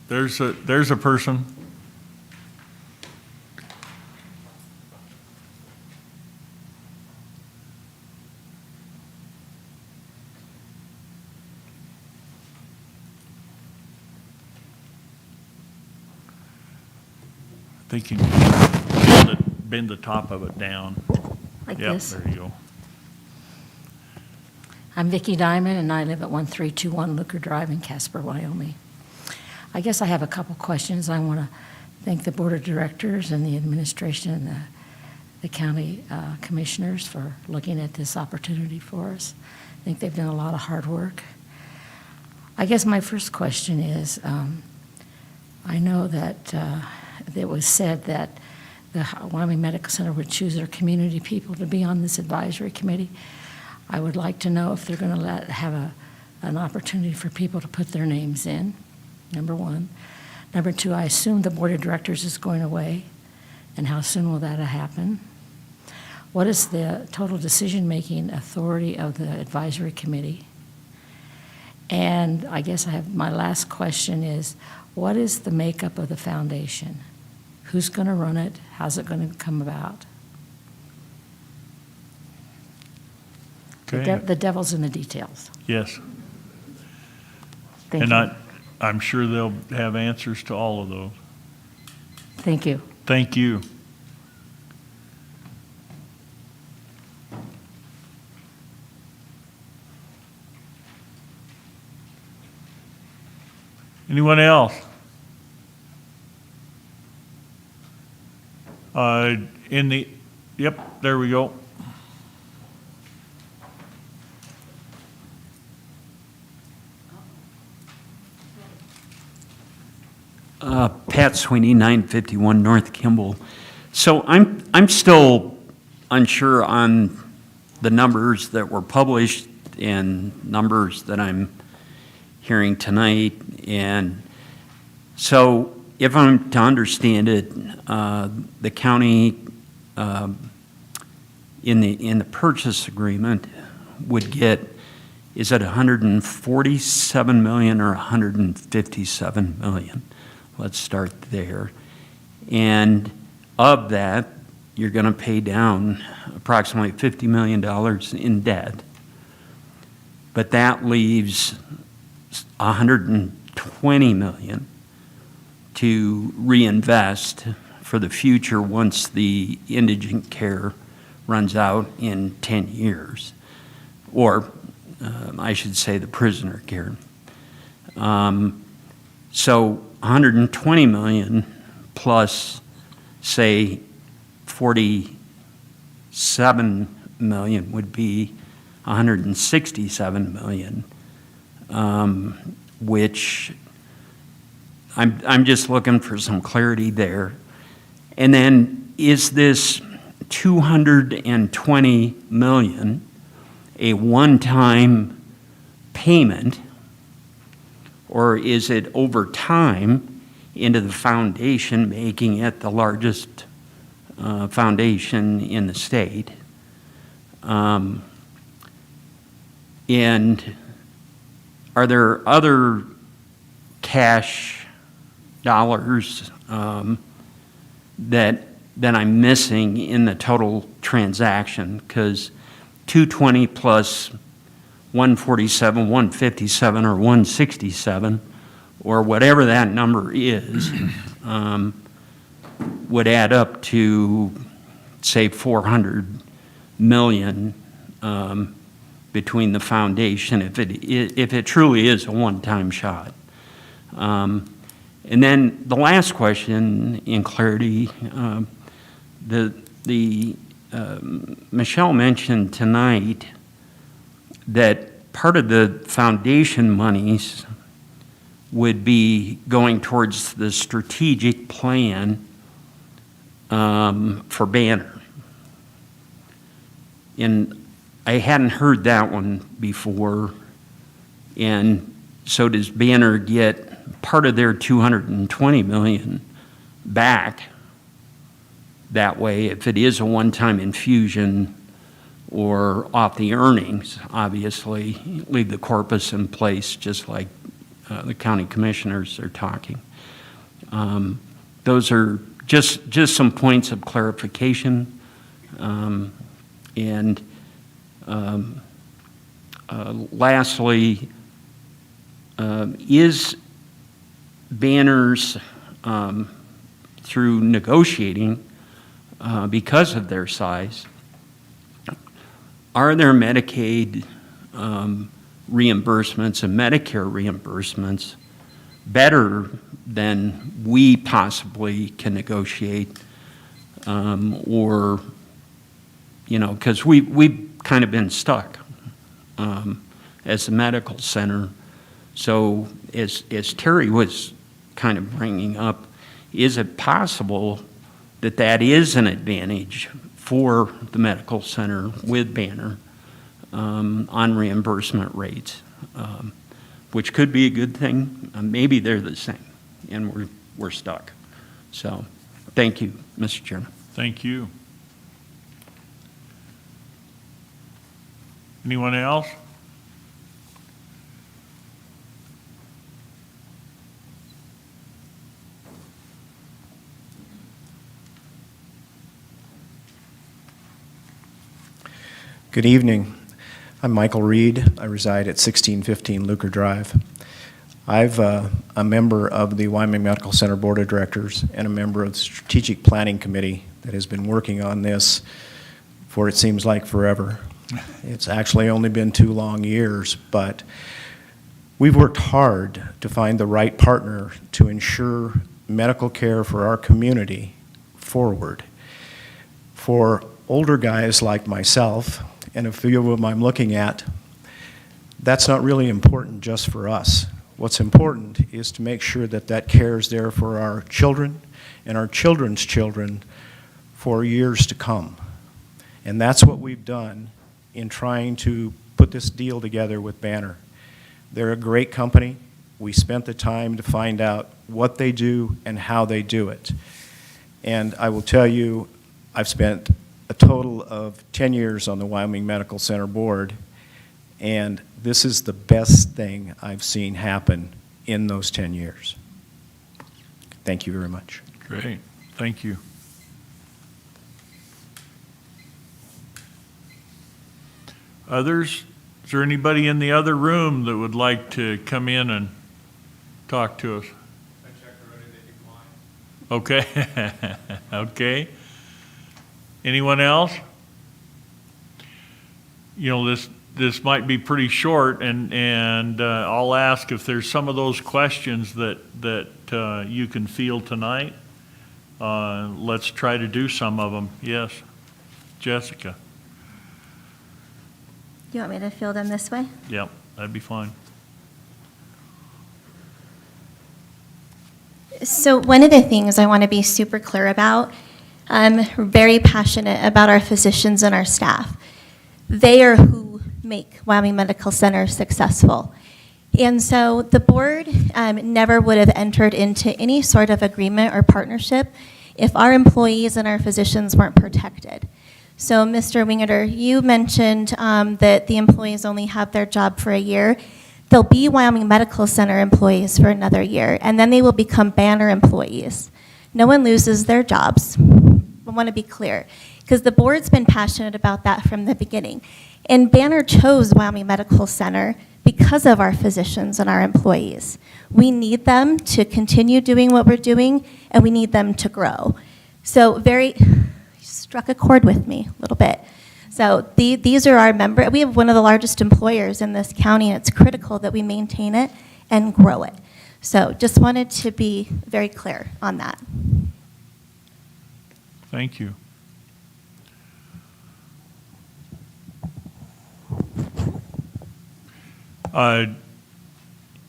There's a person. I think you bend the top of it down. Like Yep, this. there you go. I'm Vicki Diamond, and I live at 1321 Looker Drive in Casper, Wyoming. I guess I have a couple questions. I want to thank the Board of Directors and the administration and the county commissioners for looking at this opportunity for us. I think they've done a lot of hard work. I guess my first question is, I know that it was said that the Wyoming Medical Center would choose their community people to be on this advisory committee. I would like to know if they're going to have an opportunity for people to put their names in, number one. Number two, I assume the Board of Directors is going away, and how soon will that happen? What is the total decision-making authority of the advisory committee? And I guess my last question is, what is the makeup of the foundation? Who's going to run it? How's it going to come about? Okay, The devil's in the details. yes. Thank And you. I'm sure they'll have answers to all of those. Thank you. Thank you. Anyone else? Yep, there we go. Pat Sweeney, 951 North Kimball. So I'm still unsure on the numbers that were published and numbers that I'm hearing tonight. And so if I'm to understand it, the county in the purchase agreement would get, is it 147 million or 157 million? Let's start there. And of that, you're going to pay down approximately $50 million in debt. But that leaves 120 million to reinvest for the future once the indigent care runs out in 10 years. Or I should say the prisoner care. So 120 million plus, say, 47 million would be 167 million, which I'm just looking for some clarity there. And then is this 220 million a one-time payment, or is it over time into the foundation, making it the largest foundation in the state? And are there other cash dollars that I'm missing in the total transaction? Because 220 plus 147, 157, or 167, or whatever that number is, would add up to, say, 400 million between the foundation, if it truly is a one-time shot. And then the last question, in clarity, Michelle mentioned tonight that part of the foundation monies would be going towards the strategic plan for Banner. And I hadn't heard that one before. And so does Banner get part of their 220 million back that way if it is a one-time infusion, or off the earnings, obviously, leave the corpus in place just like the county commissioners are talking. Those are just some points of clarification. Lastly, is Banner's, through negotiating, because of their size, are there Medicaid reimbursements and Medicare reimbursements better than we possibly can negotiate? Or, because we've kind of been stuck as a medical center. So as Terry was kind of bringing up, is it possible that that is an advantage for the medical center with Banner on reimbursement rates, which could be a good thing? Maybe they're the same, and we're stuck. So, thank you, Mr. Chairman. Thank you. Anyone else? Good evening. I'm Michael Reed. I reside at 1615 Luker Drive. I'm a member of the Wyoming Medical Center Board of Directors and a member of the Strategic Planning Committee that has been working on this for, it seems like, forever. It's actually only been 2 long years, but we've worked hard to find the right partner to ensure medical care for our community forward. For older guys like myself, and a few of them I'm looking at, that's not really important just for us. What's important is to make sure that that care is there for our children and our children's children for years to come. And that's what we've done in trying to put this deal together with Banner. They're a great company. We spent the time to find out what they do and how they do it. And I will tell you, I've spent a total of 10 years on the Wyoming Medical Center Board, and this is the best thing I've seen happen in those 10 years. Thank you very much. Great, thank you. Others? Is there anybody in the other room that would like to come in and talk to us? Okay, okay. Anyone else? This might be pretty short, and I'll ask if there's some of those questions that you can field tonight. Let's try to do some of them. Yes, Jessica. You want me to field them this way? Yep, that'd be fine. So one of the things I want to be super clear about, I'm very passionate about our physicians and our staff. They are who make Wyoming Medical Center successful. And so the board never would have entered into any sort of agreement or partnership if our employees and our physicians weren't protected. So Mr. Wingeter, you mentioned that the employees only have their job for a year. They'll be Wyoming Medical Center employees for another year, and then they will become Banner employees. No one loses their jobs. I want to be clear, because the board's been passionate about that from the beginning. And Banner chose Wyoming Medical Center because of our physicians and our employees. We need them to continue doing what we're doing, and we need them to grow. So struck a chord with me a little bit. So these are our members. We have one of the largest employers in this county, and it's critical that we maintain it and grow it. So just wanted to be very clear on that. Thank you.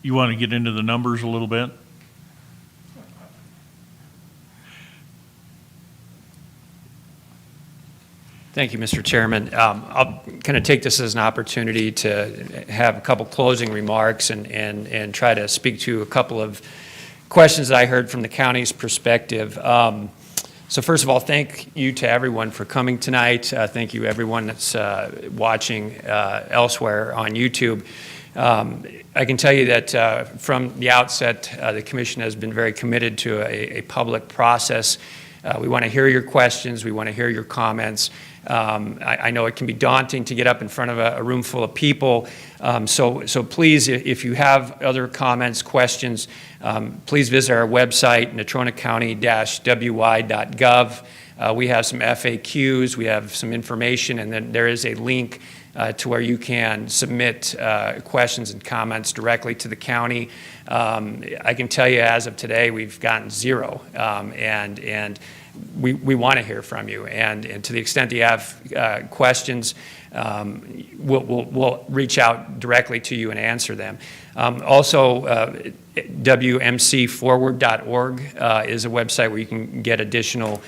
You want to get into the numbers a little bit? Thank you, Mr. Chairman. I'll kind of take this as an opportunity to have a couple closing remarks and try to speak to a couple of questions that I heard from the county's perspective. So first of all, thank you to everyone for coming tonight. Thank you everyone that's watching elsewhere on YouTube. I can tell you that from the outset, the Commission has been very committed to a public process. We want to hear your questions. We want to hear your comments. I know it can be daunting to get up in front of a room full of people. So please, if you have other comments, questions, please visit our website, natronacounty-wy.gov. We have some FAQs. We have some information, and then there is a link to where you can submit questions and comments directly to the county. I can tell you as of today, we've gotten zero, and we want to hear from you. And to the extent that you have questions, we'll reach out directly to you and answer them. Also, WMCforward.org is a website where you can get additional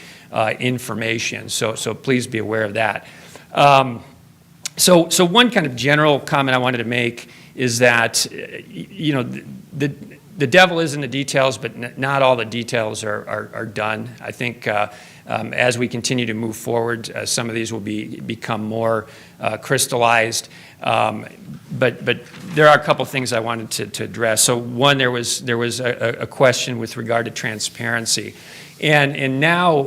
information. So please be aware of that. So one kind of general comment I wanted to make is that, you know, the devil is in the details, but not all the details are done. I think as we continue to move forward, some of these will become more crystallized. But there are a couple things I wanted to address. So one, there was a question with regard to transparency. And now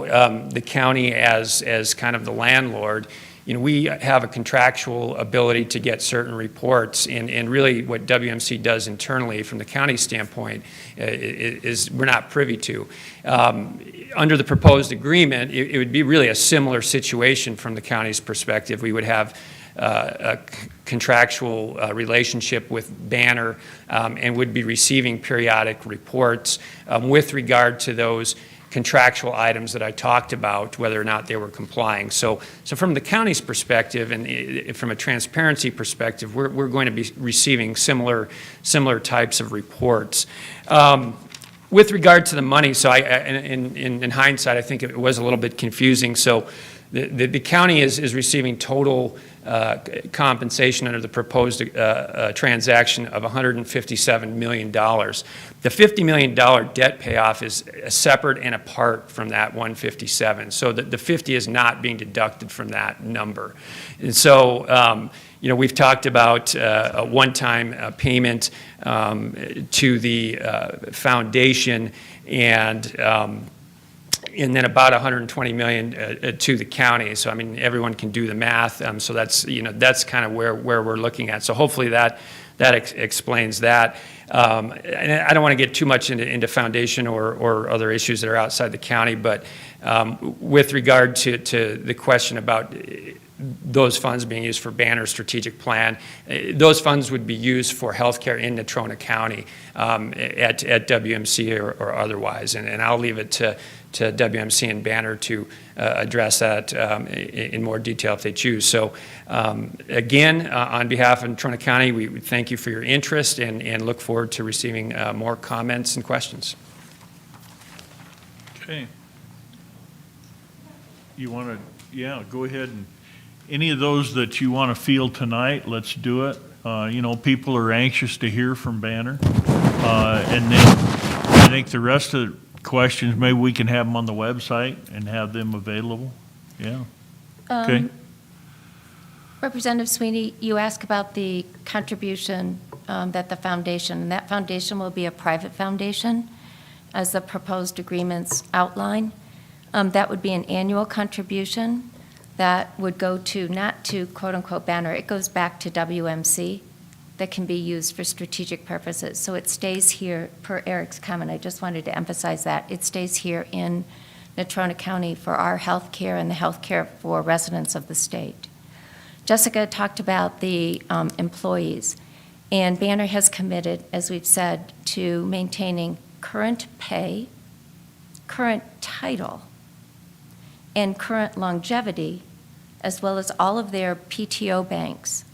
the county as kind of the landlord, you know, we have a contractual ability to get certain reports, and really what WMC does internally from the county standpoint is we're not privy to. Under the proposed agreement, it would be really a similar situation from the county's perspective. We would have a contractual relationship with Banner and would be receiving periodic reports with regard to those contractual items that I talked about, whether or not they were complying. So from the county's perspective and from a transparency perspective, we're going to be receiving similar types of reports. With regard to the money, so in hindsight, I think it was a little bit confusing. So the county is receiving total compensation under the proposed transaction of $157 million. The $50 million debt payoff is separate and apart from that 157. So the 50 is not being deducted from that number. And so, you know, we've talked about a one-time payment to the foundation and then about $120 million to the county. So I mean, everyone can do the math. So that's, you know, that's kind of where we're looking at. So hopefully that explains that. And I don't want to get too much into foundation or other issues that are outside the county, but with regard to the question about those funds being used for Banner's strategic plan, those funds would be used for healthcare in Natrona County at WMC or otherwise. And I'll leave it to WMC and Banner to address that in more detail if they choose. So again, on behalf of Natrona County, we thank you for your interest and look forward to receiving more comments and questions. Okay. You want to, yeah, go ahead any of those that you want to field tonight, let's do it. You know, people are anxious to hear from Banner. And then I think the rest of the questions, maybe we can have them on the website and have them available. Yeah. Okay. Representative Sweeney, you asked about the contribution that the foundation, and that foundation will be a private foundation, as the proposed agreements outline. That would be an annual contribution that would go to, not to quote-unquote Banner, it goes back to WMC, that can be used for strategic purposes. So it stays here, per Eric's comment, I just wanted to emphasize that. It stays here in Natrona County for our health care and the health care for residents of the state. Jessica talked about the employees, and Banner has committed, as we've said, to maintaining current pay, current title, and current longevity, as well as all of their PTO banks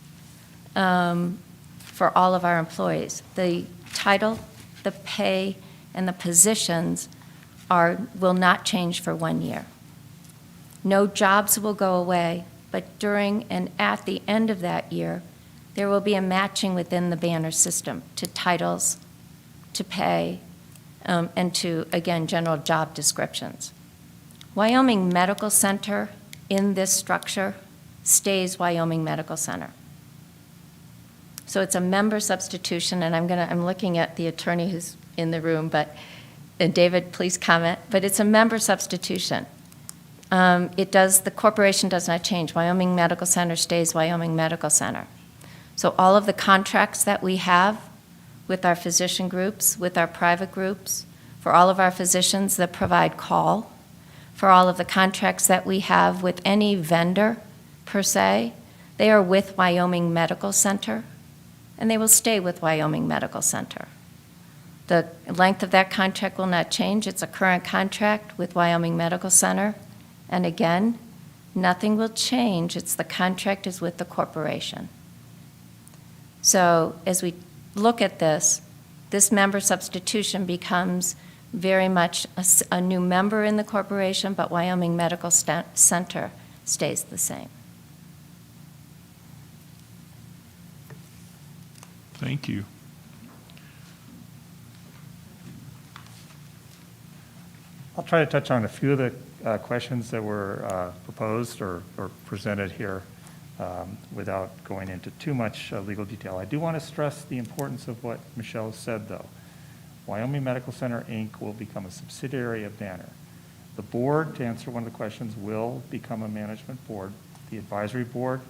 for all of our employees. The title, the pay, and the positions will not change for 1 year. No jobs will go away, but during and at the end of that year, there will be a matching within the Banner system to titles, to pay, and to, again, general job descriptions. Wyoming Medical Center in this structure stays Wyoming Medical Center. So it's a member substitution, and I'm looking at the attorney who's in the room, and David, please comment, but it's a member substitution. The corporation does not change. Wyoming Medical Center stays Wyoming Medical Center. So all of the contracts that we have with our physician groups, with our private groups, for all of our physicians that provide call, for all of the contracts that we have with any vendor, per se, they are with Wyoming Medical Center, and they will stay with Wyoming Medical Center. The length of that contract will not change. It's a current contract with Wyoming Medical Center. And again, nothing will change. The contract is with the corporation. So as we look at this member substitution becomes very much a new member in the corporation, but Wyoming Medical Center stays the same. Thank you. I'll try to touch on a few of the questions that were proposed or presented here without going into too much legal detail. I do want to stress the importance of what Michelle said, though. Wyoming Medical Center, Inc. will become a subsidiary of Banner. The board, to answer one of the questions, will become a management board. The advisory board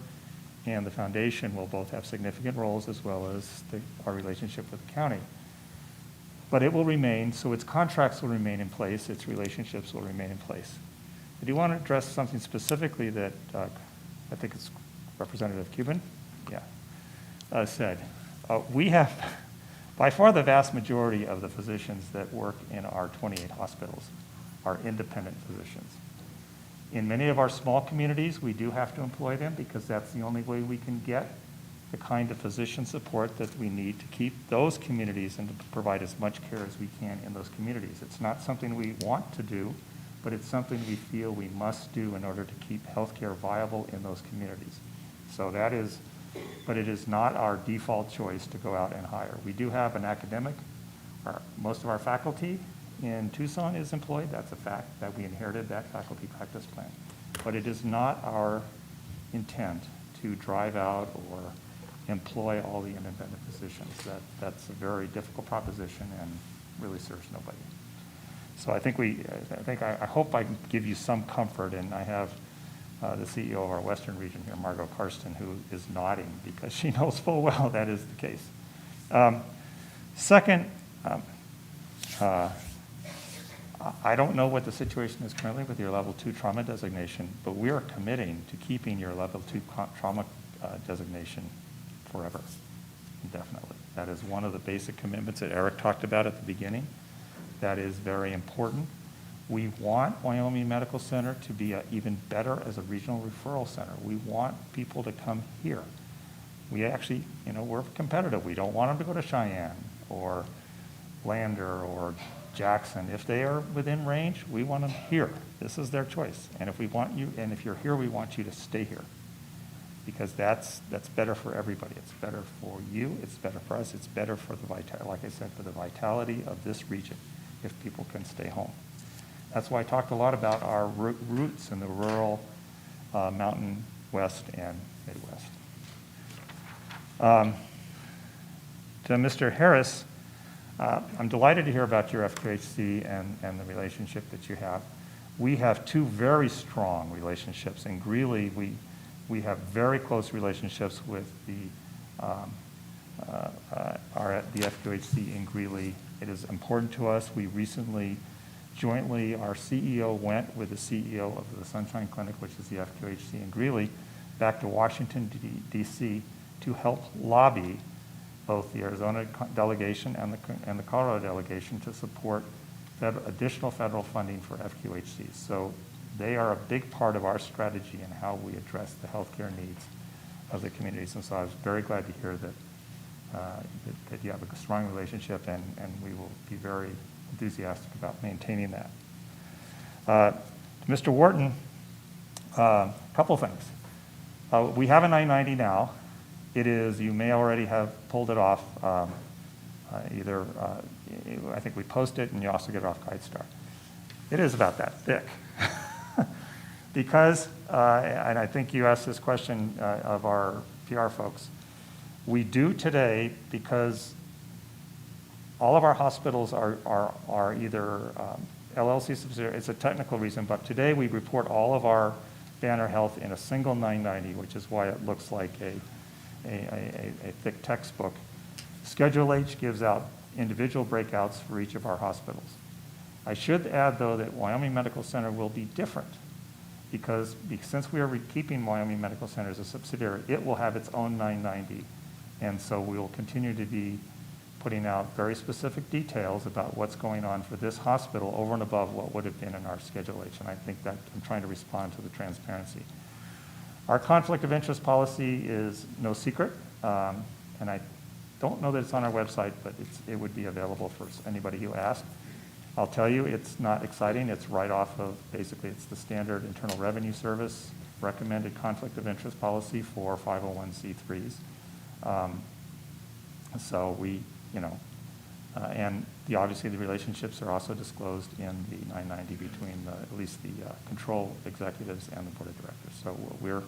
and the foundation will both have significant roles, as well as our relationship with the county. But it will remain, so its contracts will remain in place, its relationships will remain in place. I do want to address something specifically that I think it's Representative Cuban, said. We have, by far the vast majority of the physicians that work in our 28 hospitals are independent physicians. In many of our small communities, we do have to employ them because that's the only way we can get the kind of physician support that we need to keep those communities and to provide as much care as we can in those communities. It's not something we want to do, but it's something we feel we must do in order to keep healthcare viable in those communities. So that is, but it is not our default choice to go out and hire. We do have an academic, most of our faculty in Tucson is employed. That's a fact that we inherited that faculty practice plan. But it is not our intent to drive out or employ all the independent physicians. That's a very difficult proposition and really serves nobody. So I hope I can give you some comfort, and I have the CEO of our Western region here, Margot Karsten, who is nodding because she knows full well that is the case. Second, I don't know what the situation is currently with your level 2 trauma designation, but we are committing to keeping your level 2 trauma designation forever, indefinitely. That is one of the basic commitments that Eric talked about at the beginning. That is very important. We want Wyoming Medical Center to be even better as a regional referral center. We want people to come here. We actually, we're competitive. We don't want them to go to Cheyenne or Lander or Jackson. If they are within range, we want them here. This is their choice. And if you're here, we want you to stay here. because that's better for everybody. It's better for you, it's better for us, it's better for the like I said, for the vitality of this region if people can stay home. That's why I talked a lot about our roots in the rural mountain west and Midwest. To Mr. Harris, I'm delighted to hear about your FQHC and the relationship that you have. We have two very strong relationships. In Greeley, we have very close relationships with the FQHC in Greeley. It is important to us. We recently, jointly, our CEO went with the CEO of the Sunshine Clinic, which is the FQHC in Greeley, back to Washington, D.C. to help lobby both the Arizona delegation and the Colorado delegation to support additional federal funding for FQHCs. So they are a big part of our strategy in how we address the healthcare needs of the communities. And so I was very glad to hear that you have a strong relationship, and we will be very enthusiastic about maintaining that. Mr. Wharton, a couple things. We have a 990 now. It is, you may already have pulled it off, I think we post it and you also get it off GuideStar. It is about that thick. Because, and I think you asked this question of our PR folks, we do today, because all of our hospitals are either LLC subsidiary, it's a technical reason, but today we report all of our Banner Health in a single 990, which is why it looks like a thick textbook. Schedule H gives out individual breakouts for each of our hospitals. I should add, though, that Wyoming Medical Center will be different because since we are keeping Wyoming Medical Center as a subsidiary, it will have its own 990. And so we will continue to be putting out very specific details about what's going on for this hospital over and above what would have been in our Schedule H. And I think that I'm trying to respond to the transparency. Our conflict of interest policy is no secret, and I don't know that it's on our website, but it would be available for anybody who asks. I'll tell you, it's not exciting. It's right off of, basically, it's the standard Internal Revenue Service recommended conflict of interest policy for 501c3s. So we, and obviously the relationships are also disclosed in the 990 between at least the control executives and the board of directors. So we're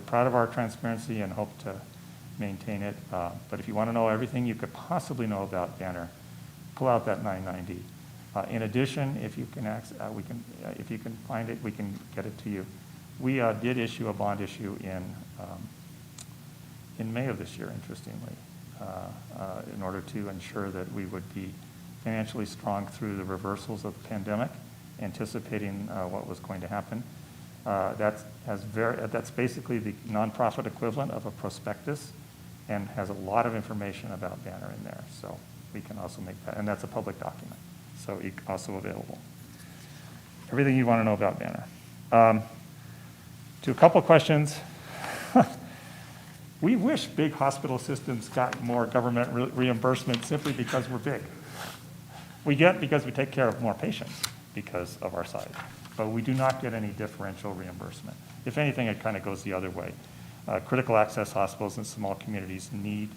proud of our transparency and hope to maintain it. But if you want to know everything you could possibly know about Banner, pull out that 990. In addition, if you can if you can find it, we can get it to you. We did issue a bond issue in May of this year, interestingly, in order to ensure that we would be financially strong through the reversals of the pandemic, anticipating what was going to happen. That's basically the nonprofit equivalent of a prospectus and has a lot of information about Banner in there. So we can also make that, and that's a public document, so also available. Everything you want to know about Banner. To a couple questions. We wish big hospital systems got more government reimbursement simply because we're big. We get because we take care of more patients because of our size, but we do not get any differential reimbursement. If anything, it kind of goes the other way. Critical access hospitals in small communities need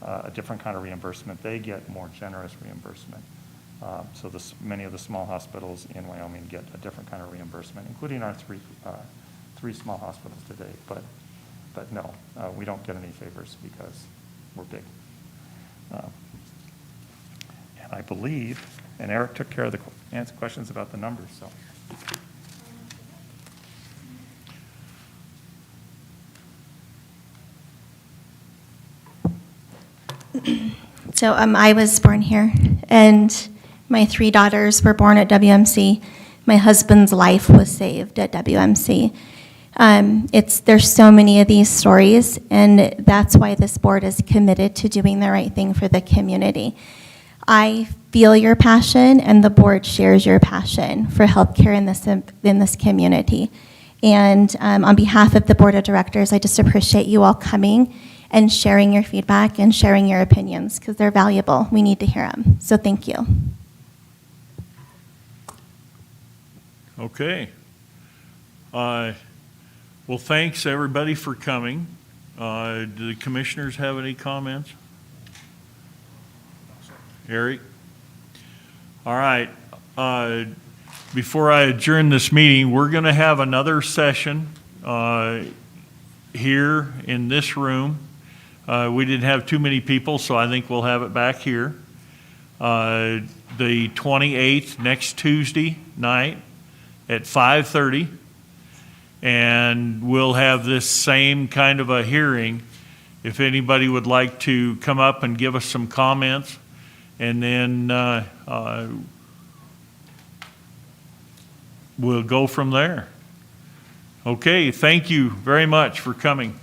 a different kind of reimbursement. They get more generous reimbursement. So many of the small hospitals in Wyoming get a different kind of reimbursement, including our three small hospitals today. But no, we don't get any favors because we're big. And I believe, and Eric took care of the questions about the numbers, so. So I was born here, and my 3 daughters were born at WMC. My husband's life was saved at WMC. There's so many of these stories, and that's why this board is committed to doing the right thing for the community. I feel your passion, and the board shares your passion for healthcare in this community. And on behalf of the board of directors, I just appreciate you all coming and sharing your feedback and sharing your opinions, because they're valuable. We need to hear them. So thank you. Okay. Well, thanks, everybody, for coming. Do the commissioners have any comments? Eric? All right. Before I adjourn this meeting, we're going to have another session here in this room. We didn't have too many people, so I think we'll have it back here. The 28th, next Tuesday night at 5:30. And we'll have this same kind of a hearing. If anybody would like to come up and give us some comments, and then we'll go from there. Okay, thank you very much for coming.